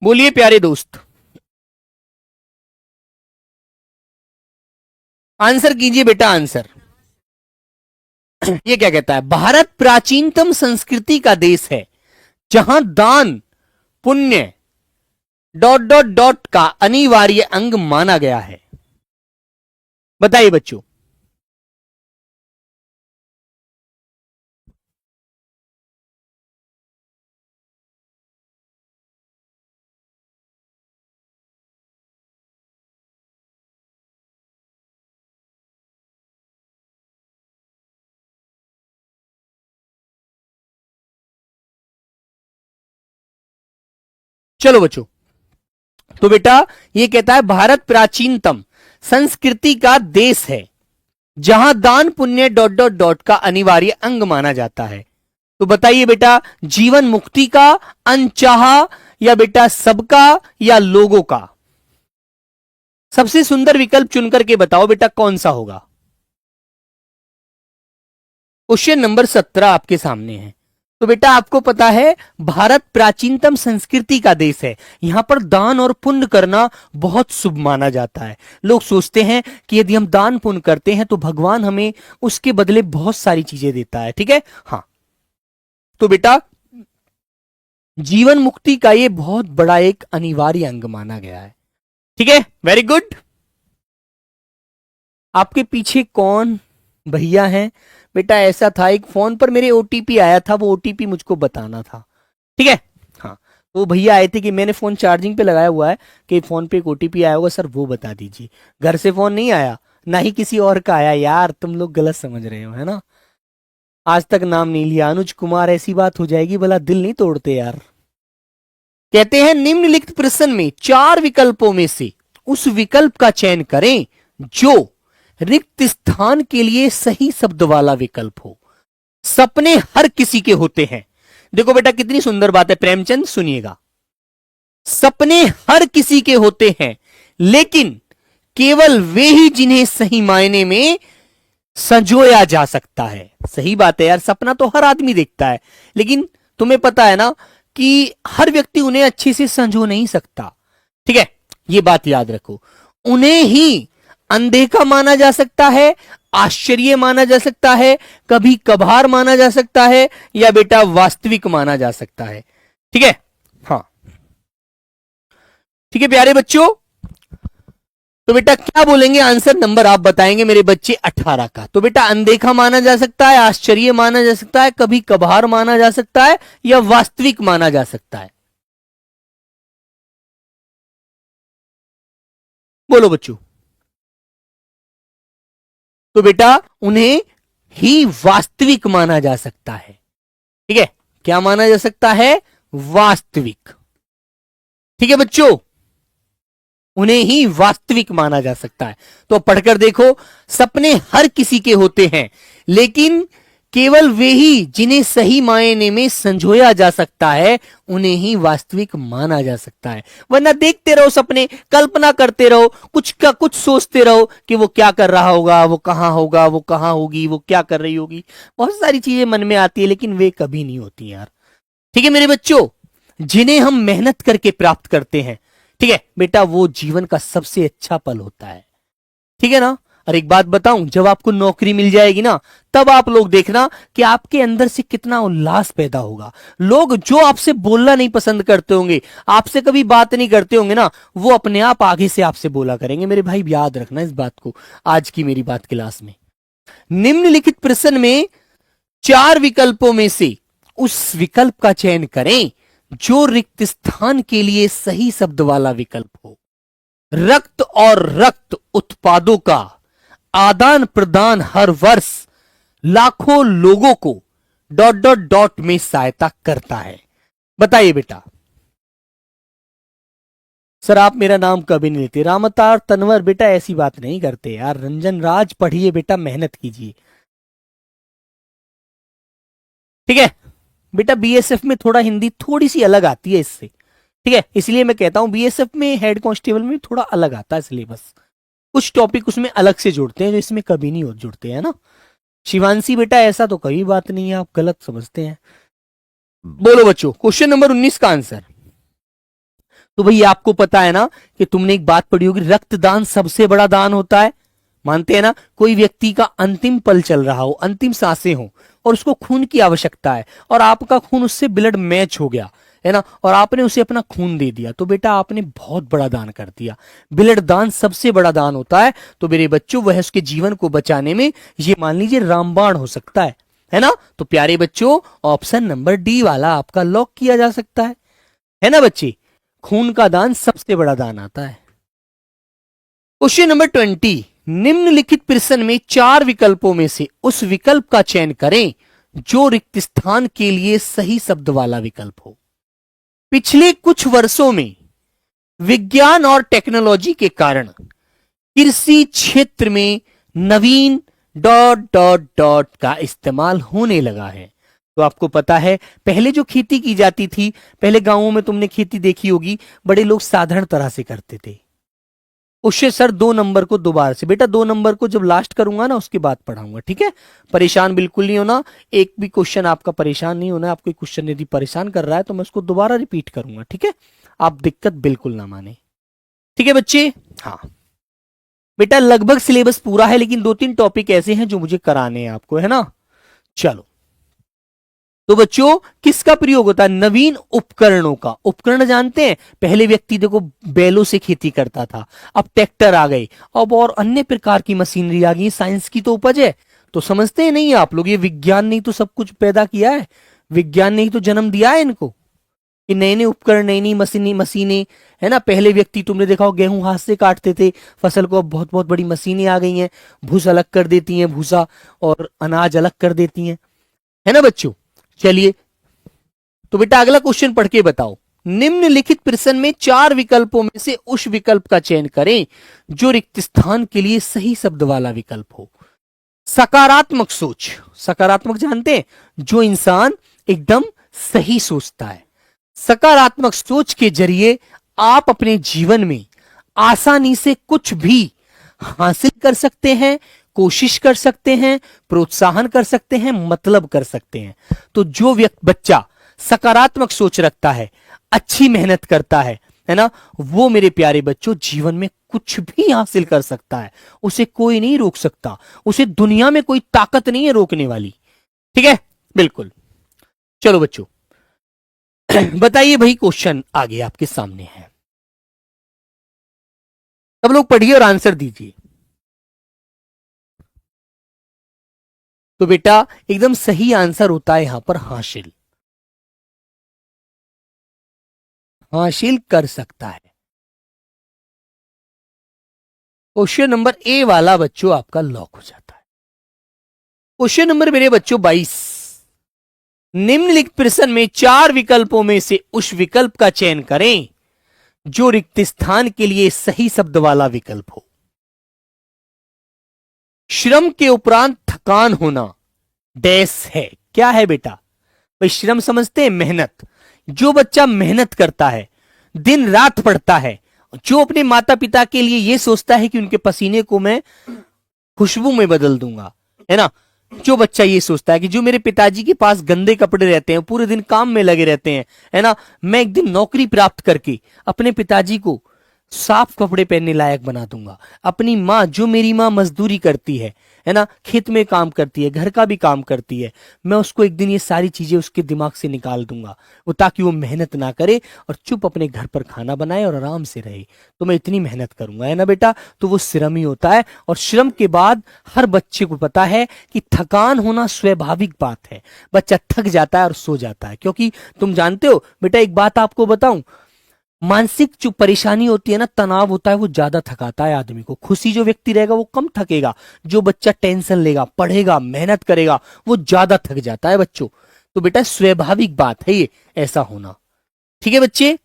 बोलिए प्यारे दोस्त, आंसर कीजिए बेटा, आंसर। ये क्या कहता है? भारत प्राचीनतम संस्कृति का देश है जहां दान पुण्य डॉट डॉट डॉट का अनिवार्य अंग माना गया है। बताइए बच्चों। चलो बच्चों, तो बेटा ये कहता है भारत प्राचीनतम संस्कृति का देश है जहां दान पुण्य डॉट डॉट डॉट का अनिवार्य अंग माना जाता है। तो बताइए बेटा, जीवन मुक्ति का, अनचाहा, या बेटा सबका, या लोगों का? सबसे सुंदर विकल्प चुनकर के बताओ बेटा कौन सा होगा। क्वेश्चन नंबर 17 आपके सामने है। तो बेटा आपको पता है भारत प्राचीनतम संस्कृति का देश है, यहां पर दान और पुण्य करना बहुत शुभ माना जाता है। लोग सोचते हैं कि यदि हम दान पुण्य करते हैं तो भगवान हमें उसके बदले बहुत सारी चीजें देता है। ठीक है, हाँ। तो बेटा जीवन मुक्ति का ये बहुत बड़ा एक अनिवार्य अंग माना गया है। ठीक है, वेरी गुड। आपके पीछे कौन भैया हैं? बेटा ऐसा था, एक फोन पर मेरे ओटीपी आया था, वो ओटीपी मुझको बताना था। ठीक है, हाँ। तो भैया आए थे कि मैंने फोन चार्जिंग पे लगाया हुआ है कि फोन पे एक ओटीपी आया होगा सर, वो बता दीजिए। घर से फोन नहीं आया, ना ही किसी और का आया। यार तुम लोग गलत समझ रहे हो, है ना। आज तक नाम नहीं लिया अनुज कुमार, ऐसी बात हो जाएगी, भला दिल नहीं तोड़ते यार। कहते हैं निम्नलिखित प्रश्न में 4 विकल्पों में से उस विकल्प का चयन करें जो रिक्त स्थान के लिए सही शब्द वाला विकल्प हो। सपने हर किसी के होते हैं। देखो बेटा कितनी सुंदर बात है, प्रेमचंद सुनिएगा। सपने हर किसी के होते हैं, लेकिन केवल वे ही जिन्हें सही मायने में संजोया जा सकता है। सही बात है यार, सपना तो हर आदमी देखता है, लेकिन तुम्हें पता है ना कि हर व्यक्ति उन्हें अच्छे से संजो नहीं सकता। ठीक है, ये बात याद रखो। उन्हें ही अनदेखा माना जा सकता है, आश्चर्य माना जा सकता है, कभी कभार माना जा सकता है, या बेटा वास्तविक माना जा सकता है। ठीक है, हाँ ठीक है प्यारे बच्चों। तो बेटा क्या बोलेंगे, आंसर नंबर आप बताएंगे मेरे बच्चे 18 का। तो बेटा अनदेखा माना जा सकता है, आश्चर्य माना जा सकता है, कभी कभार माना जा सकता है, या वास्तविक माना जा सकता है। बोलो बच्चों। तो बेटा उन्हें ही वास्तविक माना जा सकता है। ठीक है, क्या माना जा सकता है, वास्तविक। ठीक है बच्चों, उन्हें ही वास्तविक माना जा सकता है। तो पढ़कर देखो, सपने हर किसी के होते हैं, लेकिन केवल वे ही जिन्हें सही मायने में संजोया जा सकता है, उन्हें ही वास्तविक माना जा सकता है। वरना देखते रहो सपने, कल्पना करते रहो, कुछ का कुछ सोचते रहो कि वो क्या कर रहा होगा, वो कहां होगा, वो कहां होगी, वो क्या कर रही होगी। बहुत सारी चीजें मन में आती है, लेकिन वे कभी नहीं होती यार। ठीक है मेरे बच्चों, जिन्हें हम मेहनत करके प्राप्त करते हैं, ठीक है बेटा, वो जीवन का सबसे अच्छा पल होता है। ठीक है ना। और एक बात बताऊं, जब आपको नौकरी मिल जाएगी ना, तब आप लोग देखना कि आपके अंदर से कितना उल्लास पैदा होगा। लोग जो आपसे बोलना नहीं पसंद करते होंगे, आपसे कभी बात नहीं करते होंगे ना, वो अपने आप आगे से आपसे बोला करेंगे। मेरे भाई याद रखना इस बात को, आज की मेरी बात क्लास में। निम्नलिखित प्रश्न में 4 विकल्पों में से उस विकल्प का चयन करें जो रिक्त स्थान के लिए सही शब्द वाला विकल्प हो। रक्त और रक्त उत्पादों का आदान प्रदान हर वर्ष लाखों लोगों को डॉट डॉट डॉट में सहायता करता है। बताइए बेटा। सर आप मेरा नाम कभी नहीं लेते, रामतार तनवर, बेटा ऐसी बात नहीं करते यार। रंजन राज पढ़िए बेटा, मेहनत कीजिए। ठीक है बेटा, बीएसएफ में थोड़ा हिंदी थोड़ी सी अलग आती है इससे। ठीक है, इसलिए मैं कहता हूं बीएसएफ में हेड कांस्टेबल में थोड़ा अलग आता है सिलेबस, कुछ टॉपिक उसमें अलग से जुड़ते हैं जो इसमें कभी नहीं जुड़ते हैं ना। शिवांशी बेटा ऐसा तो कभी बात नहीं है, आप गलत समझते हैं। बोलो बच्चों, क्वेश्चन नंबर 19 का आंसर। तो भैया आपको पता है ना कि तुमने एक बात पढ़ी होगी, रक्तदान सबसे बड़ा दान होता है। मानते हैं ना, कोई व्यक्ति का अंतिम पल चल रहा हो, अंतिम सांसें हो, और उसको खून की आवश्यकता है, और आपका खून उससे ब्लड मैच हो गया है ना, और आपने उसे अपना खून दे दिया, तो बेटा आपने बहुत बड़ा दान कर दिया। ब्लड दान सबसे बड़ा दान होता है। तो मेरे बच्चों, वह उसके जीवन को बचाने में, ये मान लीजिए रामबाण हो सकता है ना। तो प्यारे बच्चों, ऑप्शन नंबर डी वाला आपका लॉक किया जा सकता है ना बच्चे। खून का दान सबसे बड़ा दान आता है। क्वेश्चन नंबर 20, निम्नलिखित प्रश्न में 4 विकल्पों में से उस विकल्प का चयन करें जो रिक्त स्थान के लिए सही शब्द वाला विकल्प हो। पिछले कुछ वर्षों में विज्ञान और टेक्नोलॉजी के कारण कृषि क्षेत्र में नवीन डॉट डॉट डॉट का इस्तेमाल होने लगा है। तो आपको पता है पहले जो खेती की जाती थी, पहले गांवों में तुमने खेती देखी होगी, बड़े लोग साधारण तरह से करते थे। उससे सर 2 नंबर को दोबारा से, बेटा 2 नंबर को जब लास्ट करूंगा ना उसके बाद पढ़ाऊंगा। ठीक है, परेशान बिल्कुल नहीं होना, एक भी क्वेश्चन आपका परेशान नहीं होना। आपको क्वेश्चन यदि परेशान कर रहा है तो मैं उसको दोबारा रिपीट करूंगा। ठीक है, आप दिक्कत बिल्कुल ना माने। ठीक है बच्चे। हाँ बेटा, लगभग सिलेबस पूरा है, लेकिन 2-3 टॉपिक ऐसे हैं जो मुझे कराने हैं आपको, है ना। चलो, तो बच्चों किसका प्रयोग होता है, नवीन उपकरणों का। उपकरण जानते हैं, पहले व्यक्ति देखो बैलों से खेती करता था, अब ट्रैक्टर आ गए, अब और अन्य प्रकार की मशीनरी आ गई, साइंस की तो उपज है। तो समझते हैं नहीं आप लोग, ये विज्ञान ने ही तो सब कुछ पैदा किया है, विज्ञान ने ही तो जन्म दिया है इनको, कि नए नए उपकरण, नई नई मशीनें, है ना। पहले व्यक्ति तुमने देखा हो गेहूं हाथ से काटते थे फसल को, अब बहुत बहुत बड़ी मशीनें आ गई हैं, भूसा अलग कर देती हैं, भूसा और अनाज अलग कर देती हैं, है ना बच्चों। चलिए, तो बेटा अगला क्वेश्चन पढ़ के बताओ। निम्नलिखित प्रश्न में 4 विकल्पों में से उस विकल्प का चयन करें जो रिक्त स्थान के लिए सही शब्द वाला विकल्प हो। सकारात्मक सोच, सकारात्मक जानते हैं, जो इंसान एकदम सही सोचता है। सकारात्मक सोच के जरिए आप अपने जीवन में आसानी से कुछ भी हासिल कर सकते हैं, कोशिश कर सकते हैं, प्रोत्साहन कर सकते हैं, मतलब कर सकते हैं। तो जो बच्चा सकारात्मक सोच रखता है, अच्छी मेहनत करता है ना, वो मेरे प्यारे बच्चों जीवन में कुछ भी हासिल कर सकता है, उसे कोई नहीं रोक सकता, उसे दुनिया में कोई ताकत नहीं है रोकने वाली। ठीक है, बिल्कुल। चलो बच्चों बताइए भाई, क्वेश्चन आगे आपके सामने है, सब लोग पढ़िए और आंसर दीजिए। तो बेटा एकदम सही आंसर होता है यहां पर हासिल, हासिल कर सकता है। क्वेश्चन नंबर ए वाला बच्चों आपका लॉक हो जाता है। क्वेश्चन नंबर मेरे बच्चों 22, निम्नलिखित प्रश्न में 4 विकल्पों में से उस विकल्प का चयन करें जो रिक्त स्थान के लिए सही शब्द वाला विकल्प हो। श्रम के उपरांत थकान होना डैश है, क्या है बेटा भाई? श्रम समझते हैं, मेहनत। जो बच्चा मेहनत करता है, दिन रात पढ़ता है, जो अपने माता पिता के लिए यह सोचता है कि उनके पसीने को मैं खुशबू में बदल दूंगा, है ना, जो बच्चा ये सोचता है कि जो मेरे पिताजी के पास गंदे कपड़े रहते हैं, पूरे दिन काम में लगे रहते हैं, है ना, मैं एक दिन नौकरी प्राप्त करके अपने पिताजी को साफ कपड़े पहनने लायक बना दूंगा। अपनी माँ, जो मेरी माँ मजदूरी करती है ना, खेत में काम करती है, घर का भी काम करती है, मैं उसको एक दिन ये सारी चीजें उसके दिमाग से निकाल दूंगा, वो ताकि वो मेहनत ना करे और चुप अपने घर पर खाना बनाए और आराम से रहे। तो मैं इतनी मेहनत करूंगा, है ना बेटा। तो वो श्रम ही होता है। और श्रम के बाद हर बच्चे को पता है कि थकान होना स्वाभाविक बात है, बच्चा थक जाता है और सो जाता है। क्योंकि तुम जानते हो बेटा, एक बात आपको बताऊं, मानसिक जो परेशानी होती है ना, तनाव होता है, वो ज्यादा थकाता है आदमी को। खुशी जो व्यक्ति रहेगा वो कम थकेगा, जो बच्चा टेंशन लेगा, पढ़ेगा, मेहनत करेगा, वो ज्यादा थक जाता है बच्चों। तो बेटा स्वाभाविक बात है ये ऐसा होना। ठीक है बच्चे,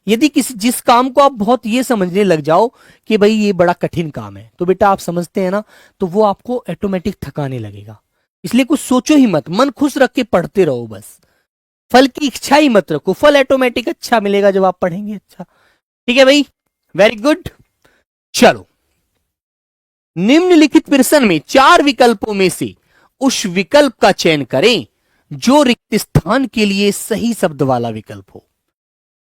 यदि जिस काम को आप बहुत ये समझने लग जाओ कि भाई ये बड़ा कठिन काम है, तो बेटा आप समझते हैं ना, तो वो आपको ऑटोमेटिक थकाने लगेगा। इसलिए कुछ सोचो ही मत, मन खुश रख के पढ़ते रहो बस। फल की इच्छा ही मत रखो, फल ऑटोमेटिक अच्छा मिलेगा जब आप पढ़ेंगे अच्छा। ठीक है भाई, वेरी गुड। चलो, निम्नलिखित प्रश्न में 4 विकल्पों में से उस विकल्प का चयन करें जो रिक्त स्थान के लिए सही शब्द वाला विकल्प हो।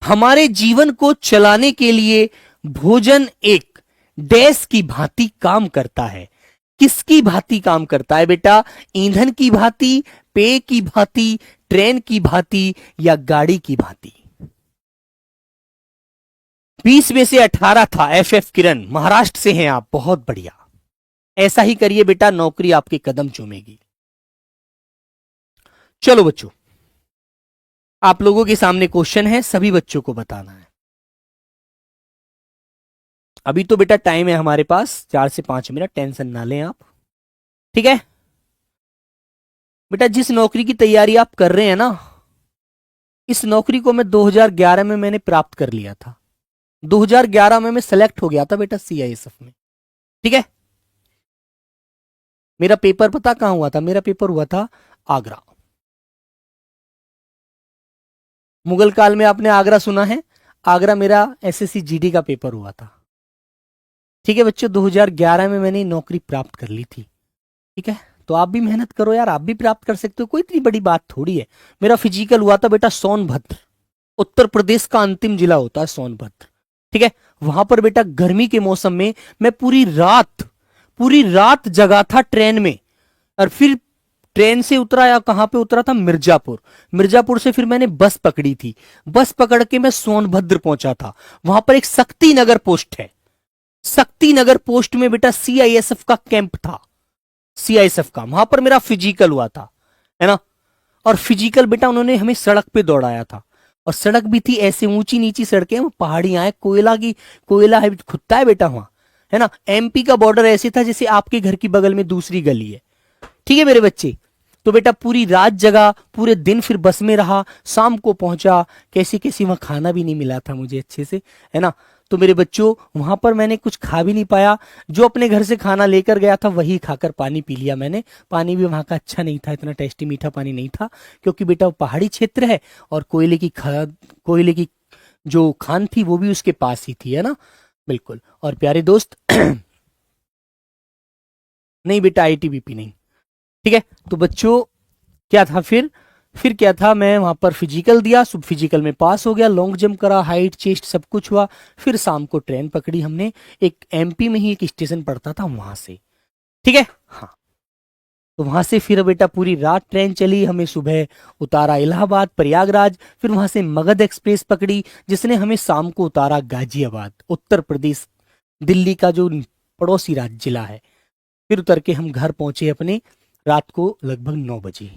हमारे जीवन को चलाने के लिए भोजन एक डैश की भांति काम करता है। किसकी भांति काम करता है बेटा? ईंधन की भांति, पेय की भांति, ट्रेन की भांति या गाड़ी की भांति? 20 में से 18 था। FF किरण, महाराष्ट्र से हैं आप, बहुत बढ़िया। ऐसा ही करिए बेटा, नौकरी आपके कदम चूमेगी। चलो बच्चों, आप लोगों के सामने क्वेश्चन है, सभी बच्चों को बताना है। अभी तो बेटा टाइम है हमारे पास 4 से 5 मिनट, टेंशन ना लें आप, ठीक है बेटा। जिस नौकरी की तैयारी आप कर रहे हैं ना, इस नौकरी को मैं 2011 में मैंने प्राप्त कर लिया था। 2011 में मैं सेलेक्ट हो गया था बेटा CISF में, ठीक है। मेरा पेपर पता कहां हुआ था? मेरा पेपर हुआ था आगरा। मुगल काल में आपने आगरा सुना है? आगरा मेरा SSC GD का पेपर हुआ था, ठीक है बच्चों। 2011 में मैंने नौकरी प्राप्त कर ली थी, ठीक है। तो आप भी मेहनत करो यार, आप भी प्राप्त कर सकते हो, कोई इतनी बड़ी बात थोड़ी है। मेरा फिजिकल हुआ था बेटा सोनभद्र, उत्तर प्रदेश का अंतिम जिला होता है सोनभद्र, ठीक है। वहां पर बेटा गर्मी के मौसम में मैं पूरी रात जगा था ट्रेन में, और फिर ट्रेन से उतरा, या कहां पे उतरा था? मिर्जापुर से फिर मैंने बस पकड़ी थी। बस पकड़ के मैं सोनभद्र पहुंचा था। वहां पर एक शक्ति नगर पोस्ट है, शक्ति नगर पोस्ट में बेटा CISF का कैंप था। CISF का, वहां पर मेरा फिजिकल हुआ था, है ना। और फिजिकल बेटा उन्होंने हमें सड़क पे दौड़ाया था, और सड़क भी थी ऐसे ऊंची नीची सड़कें, पहाड़ियां है, कोयला है, खुदता है बेटा वहां, है ना। MP का बॉर्डर ऐसे था जैसे आपके घर की बगल में दूसरी गली है, ठीक है मेरे बच्चे। तो बेटा पूरी रात जगा, पूरे दिन फिर बस में रहा, शाम को पहुंचा, कैसी कैसी वहां खाना भी नहीं मिला था मुझे अच्छे से, है ना। तो मेरे बच्चों वहां पर मैंने कुछ खा भी नहीं पाया, जो अपने घर से खाना लेकर गया था वही खाकर पानी पी लिया मैंने। पानी भी वहां का अच्छा नहीं था, इतना टेस्टी मीठा पानी नहीं था, क्योंकि बेटा वो पहाड़ी क्षेत्र है और कोयले की जो खान थी वो भी उसके पास ही थी, है ना। बिल्कुल। और प्यारे दोस्त नहीं बेटा ITBP नहीं, ठीक है। तो बच्चों क्या था फिर क्या था, मैं वहां पर फिजिकल दिया, सब फिजिकल में पास हो गया, लॉन्ग जंप करा, हाइट चेस्ट सब कुछ हुआ। फिर शाम को ट्रेन पकड़ी हमने, एक MP में ही एक स्टेशन पड़ता था वहां से, ठीक है। हाँ, तो वहां से फिर बेटा पूरी रात ट्रेन चली, हमें सुबह उतारा इलाहाबाद प्रयागराज, फिर वहां से मगध एक्सप्रेस पकड़ी जिसने हमें शाम को उतारा गाजियाबाद, उत्तर प्रदेश, दिल्ली का जो पड़ोसी राज्य जिला है। फिर उतर के हम घर पहुंचे अपने रात को लगभग 9 बजे,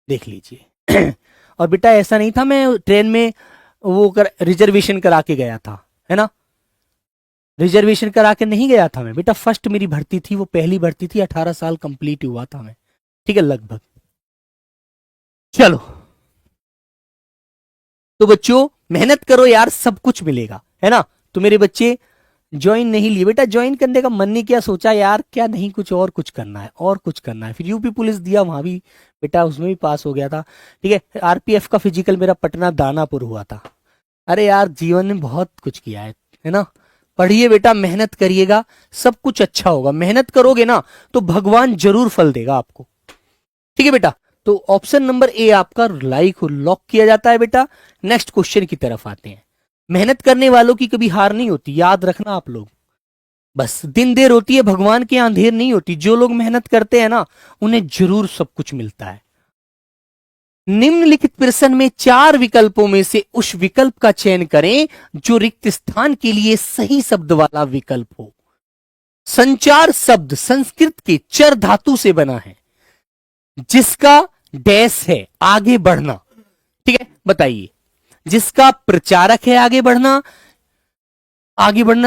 देख लीजिए। और बेटा ऐसा नहीं था मैं ट्रेन में रिजर्वेशन करा के गया था, है ना। रिजर्वेशन करा के नहीं गया था मैं बेटा, फर्स्ट मेरी भर्ती थी, वो पहली भर्ती थी, 18 साल कंप्लीट हुआ था मैं, ठीक है लगभग। चलो तो बच्चों मेहनत करो यार, सब कुछ मिलेगा, है ना। तो मेरे बच्चे ज्वाइन नहीं लिए बेटा, ज्वाइन करने का मन नहीं किया, सोचा यार क्या नहीं कुछ और कुछ करना है, और कुछ करना है। फिर यूपी पुलिस दिया, वहां भी बेटा उसमें भी पास हो गया था, ठीक है। RPF का फिजिकल मेरा पटना दानापुर हुआ था। अरे यार जीवन में बहुत कुछ किया है ना। पढ़िए बेटा, मेहनत करिएगा, सब कुछ अच्छा होगा, मेहनत करोगे ना तो भगवान जरूर फल देगा आपको, ठीक है बेटा। तो ऑप्शन नंबर A आपका लॉक किया जाता है बेटा। नेक्स्ट क्वेश्चन की तरफ आते हैं। मेहनत करने वालों की कभी हार नहीं होती, याद रखना आप लोग, बस दिन देर होती है, भगवान के यहां देर नहीं होती। जो लोग मेहनत करते हैं ना उन्हें जरूर सब कुछ मिलता है। निम्नलिखित प्रश्न में 4 विकल्पों में से उस विकल्प का चयन करें जो रिक्त स्थान के लिए सही शब्द वाला विकल्प हो। संचार शब्द संस्कृत के चर धातु से बना है जिसका डैश है आगे बढ़ना, ठीक है बताइए। जिसका प्रचारक है आगे बढ़ना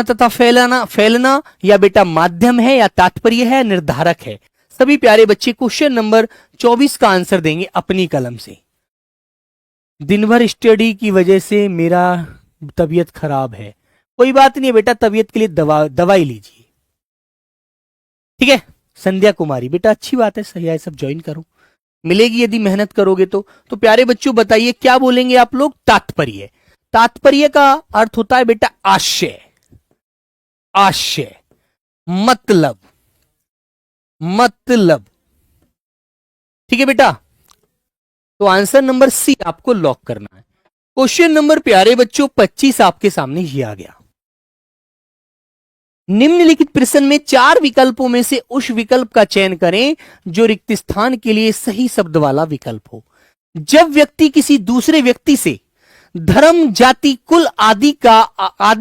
तथा फैलना या बेटा माध्यम है या तात्पर्य है निर्धारक है। सभी प्यारे बच्चे क्वेश्चन नंबर 24 का आंसर देंगे अपनी कलम से। दिन भर स्टडी की वजह से मेरा तबीयत खराब है, कोई बात नहीं है बेटा, तबीयत के लिए दवाई लीजिए, ठीक है। संध्या कुमारी बेटा अच्छी बात है, सही है, सब ज्वाइन करो, मिलेगी यदि मेहनत करोगे तो। प्यारे बच्चों बताइए क्या बोलेंगे आप लोग? तात्पर्य। तात्पर्य का अर्थ होता है बेटा आशय, मतलब, ठीक है बेटा। तो आंसर नंबर C आपको लॉक करना है। क्वेश्चन नंबर प्यारे बच्चों 25 आपके सामने ये आ गया। निम्नलिखित प्रश्न में 4 विकल्पों में से उस विकल्प का चयन करें जो रिक्त स्थान के लिए सही शब्द वाला विकल्प हो। जब व्यक्ति किसी दूसरे व्यक्ति से धर्म, जाति, कुल आदि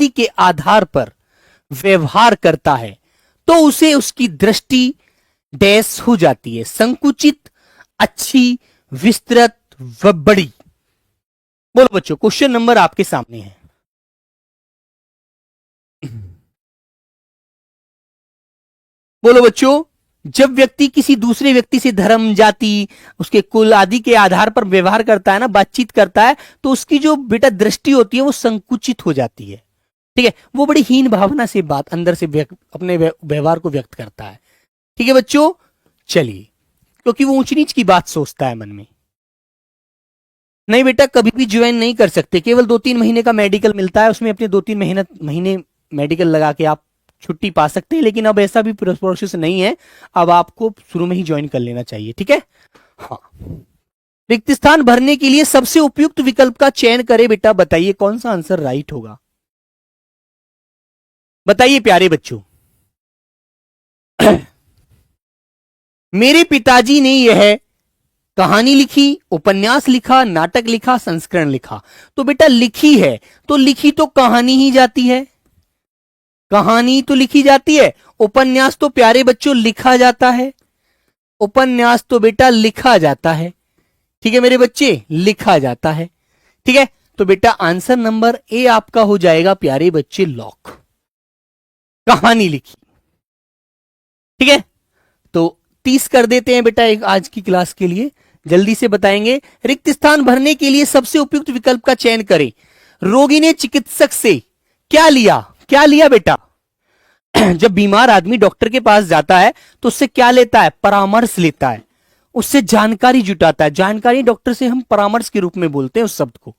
के आधार पर व्यवहार करता है तो उसे उसकी दृष्टि डैश हो जाती है, संकुचित, अच्छी, विस्तृत व बड़ी। बोलो बच्चों, क्वेश्चन नंबर आपके सामने है। बोलो बच्चों, जब व्यक्ति किसी दूसरे व्यक्ति से धर्म, जाति, उसके कुल आदि के आधार पर व्यवहार करता है ना, बातचीत करता है, तो उसकी जो बेटा दृष्टि होती है वो संकुचित हो जाती है, ठीक है। वो बड़ी हीन भावना से बात अंदर से अपने व्यवहार को व्यक्त करता है, ठीक है बच्चों। चलिए, क्योंकि वो ऊंच नीच की बात सोचता है मन में। नहीं बेटा, कभी भी ज्वाइन नहीं कर सकते, केवल 2-3 महीने का मेडिकल मिलता है, उसमें अपने 2-3 महीने मेडिकल लगा के आप छुट्टी पा सकते हैं, लेकिन अब ऐसा भी प्रोसेस नहीं है, अब आपको शुरू में ही ज्वाइन कर लेना चाहिए, ठीक है। हाँ, रिक्त स्थान भरने के लिए सबसे उपयुक्त विकल्प का चयन करें बेटा, बताइए कौन सा आंसर राइट होगा, बताइए प्यारे बच्चों। मेरे पिताजी ने यह कहानी लिखी, उपन्यास लिखा, नाटक लिखा, संस्करण लिखा। तो बेटा लिखी है तो लिखी तो कहानी ही जाती है, कहानी तो लिखी जाती है, उपन्यास तो प्यारे बच्चों लिखा जाता है, उपन्यास तो बेटा लिखा जाता है, ठीक है मेरे बच्चे, लिखा जाता है, ठीक है। तो बेटा आंसर नंबर ए आपका हो जाएगा प्यारे बच्चे लॉक, कहानी लिखी, ठीक है। तो 30 कर देते हैं बेटा एक आज की क्लास के लिए, जल्दी से बताएंगे। रिक्त स्थान भरने के लिए सबसे उपयुक्त विकल्प का चयन करें। रोगी ने चिकित्सक से क्या लिया, क्या लिया बेटा? जब बीमार आदमी डॉक्टर के पास जाता है तो उससे क्या लेता है? परामर्श लेता है, उससे जानकारी जुटाता है। जानकारी डॉक्टर से हम परामर्श के रूप में बोलते हैं उस शब्द को।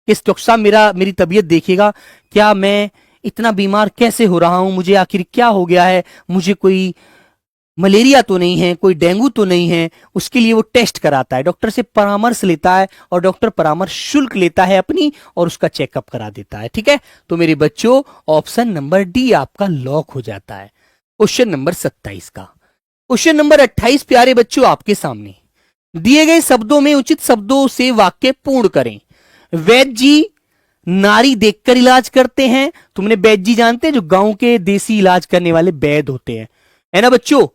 किस डॉक्टर साहब मेरी तबीयत देखिएगा, क्या मैं इतना बीमार कैसे हो रहा हूं, मुझे आखिर क्या हो गया है, मुझे कोई मलेरिया तो नहीं है, कोई डेंगू तो नहीं है, उसके लिए वो टेस्ट कराता है, डॉक्टर से परामर्श लेता है और डॉक्टर परामर्श शुल्क लेता है अपनी और उसका चेकअप करा देता है, ठीक है। तो मेरे बच्चों ऑप्शन नंबर डी आपका लॉक हो जाता है क्वेश्चन नंबर 27 का। क्वेश्चन नंबर 28 प्यारे बच्चों आपके सामने दिए गए शब्दों में उचित शब्दों से वाक्य पूर्ण करें। वैद्य जी नारी देखकर इलाज करते हैं। तुमने वैद्य जी जानते हैं, जो गांव के देसी इलाज करने वाले वैद्य होते हैं, है ना बच्चों।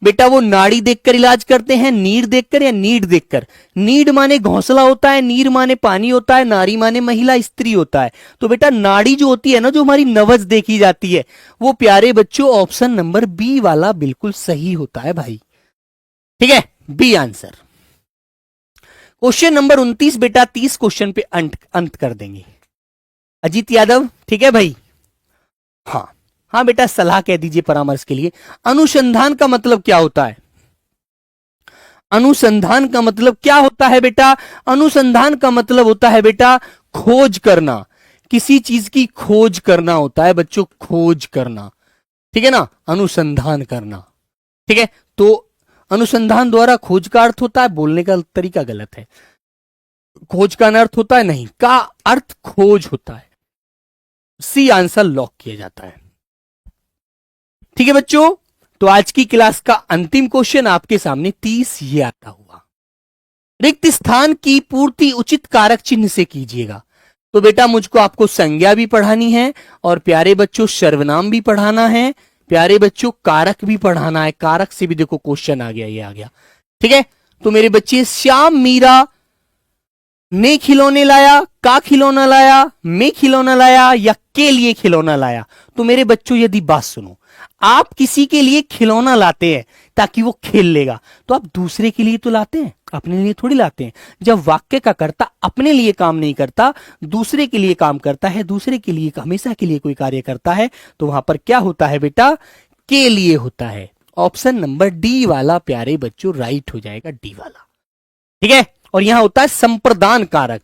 बेटा वो नाड़ी देखकर इलाज करते हैं, नीड देखकर या नीड देखकर। नीड माने घोंसला होता है, नीर माने पानी होता है, नारी माने महिला स्त्री होता है। तो बेटा नाड़ी जो होती है ना, जो हमारी नवज देखी जाती है, वो प्यारे बच्चों ऑप्शन नंबर बी वाला बिल्कुल सही होता है भाई, ठीक है, बी आंसर। क्वेश्चन नंबर 29 बेटा 30 क्वेश्चन पे अंत कर देंगे। अजीत यादव, ठीक है भाई, हाँ हाँ बेटा सलाह कह दीजिए परामर्श के लिए। अनुसंधान का मतलब क्या होता है? अनुसंधान का मतलब क्या होता है बेटा? अनुसंधान का मतलब होता है बेटा खोज करना, किसी चीज की खोज करना होता है बच्चों, खोज करना, ठीक है ना, अनुसंधान करना, ठीक है। तो अनुसंधान द्वारा खोज का अर्थ होता है, बोलने का तरीका गलत है, खोज का अर्थ होता है नहीं, का अर्थ खोज होता है। सी आंसर लॉक किया जाता है, ठीक है बच्चों। तो आज की क्लास का अंतिम क्वेश्चन आपके सामने 30 ये आता हुआ। रिक्त स्थान की पूर्ति उचित कारक चिन्ह से कीजिएगा। तो बेटा मुझको आपको संज्ञा भी पढ़ानी है और प्यारे बच्चों सर्वनाम भी पढ़ाना है, प्यारे बच्चों कारक भी पढ़ाना है। कारक से भी देखो क्वेश्चन आ गया, ये आ गया, ठीक है। तो मेरे बच्चे श्याम मीरा ने खिलौने लाया, का खिलौना लाया, में खिलौना लाया या के लिए खिलौना लाया। तो मेरे बच्चों यदि बात सुनो, आप किसी के लिए खिलौना लाते हैं ताकि वो खेल लेगा, तो आप दूसरे के लिए तो लाते हैं, अपने लिए थोड़ी लाते हैं। जब वाक्य का कर्ता अपने लिए काम नहीं करता, दूसरे के लिए काम करता है, दूसरे के लिए हमेशा के लिए कोई कार्य करता है, तो वहां पर क्या होता है बेटा? के लिए होता है। ऑप्शन नंबर डी वाला प्यारे बच्चों राइट हो जाएगा, डी वाला, ठीक है। और यहां होता है संप्रदान कारक,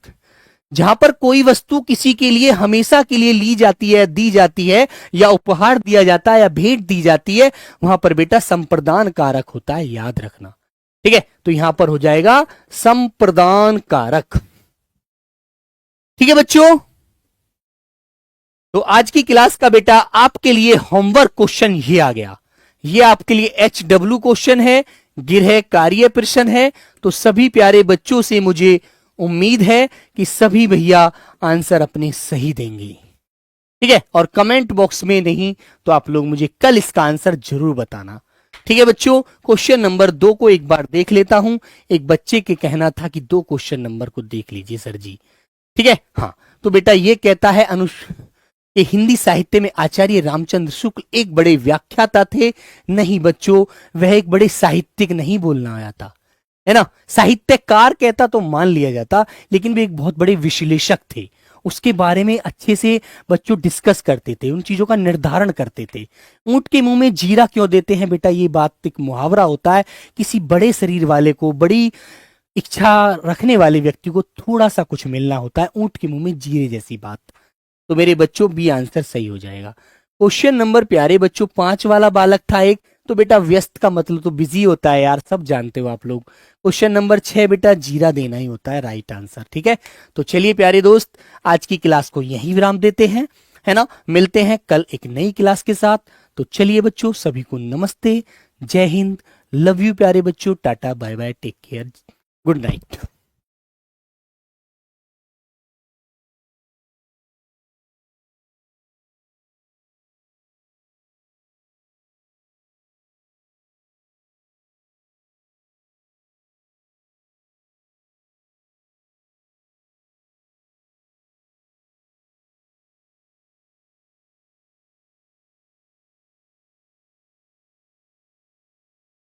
जहां पर कोई वस्तु किसी के लिए हमेशा के लिए ली जाती है, दी जाती है, या उपहार दिया जाता है या भेंट दी जाती है, वहां पर बेटा संप्रदान कारक होता है, याद रखना, ठीक है। तो यहां पर हो जाएगा संप्रदान कारक, ठीक है बच्चों। तो आज की क्लास का बेटा आपके लिए होमवर्क क्वेश्चन ये आ गया, ये आपके लिए HW क्वेश्चन है, गृह कार्य प्रश्न है। तो सभी प्यारे बच्चों से मुझे उम्मीद है कि सभी भैया आंसर अपने सही देंगे, ठीक है। और कमेंट बॉक्स में नहीं तो आप लोग मुझे कल इसका आंसर जरूर बताना, ठीक है बच्चों। क्वेश्चन नंबर 2 को एक बार देख लेता हूं। एक बच्चे के कहना था कि 2 क्वेश्चन नंबर को देख लीजिए सर जी, ठीक है। हाँ तो बेटा ये कहता है कि हिंदी साहित्य में आचार्य रामचंद्र शुक्ल एक बड़े व्याख्याता थे। नहीं बच्चों, वह एक बड़े साहित्यिक नहीं बोलना आया था, है ना। साहित्यकार कहता तो मान लिया जाता, लेकिन वे एक बहुत बड़े विश्लेषक थे, उसके बारे में अच्छे से बच्चों डिस्कस करते थे, उन चीजों का निर्धारण करते थे। ऊंट के मुंह में जीरा क्यों देते हैं बेटा? ये बात एक मुहावरा होता है, किसी बड़े शरीर वाले को, बड़ी इच्छा रखने वाले व्यक्ति को थोड़ा सा कुछ मिलना होता है, ऊंट के मुंह में जीरे जैसी बात। तो मेरे बच्चों बी आंसर सही हो जाएगा। क्वेश्चन नंबर प्यारे बच्चों 5 वाला बालक था एक, तो बेटा व्यस्त का मतलब तो बिजी होता है यार, सब जानते हो आप लोग। क्वेश्चन नंबर 6 बेटा जीरा देना ही होता है राइट आंसर, ठीक है। तो चलिए प्यारे दोस्त आज की क्लास को यहीं विराम देते हैं, है ना। मिलते हैं कल एक नई क्लास के साथ। तो चलिए बच्चों सभी को नमस्ते, जय हिंद, लव यू प्यारे बच्चों, tata bye bye, take care, good night.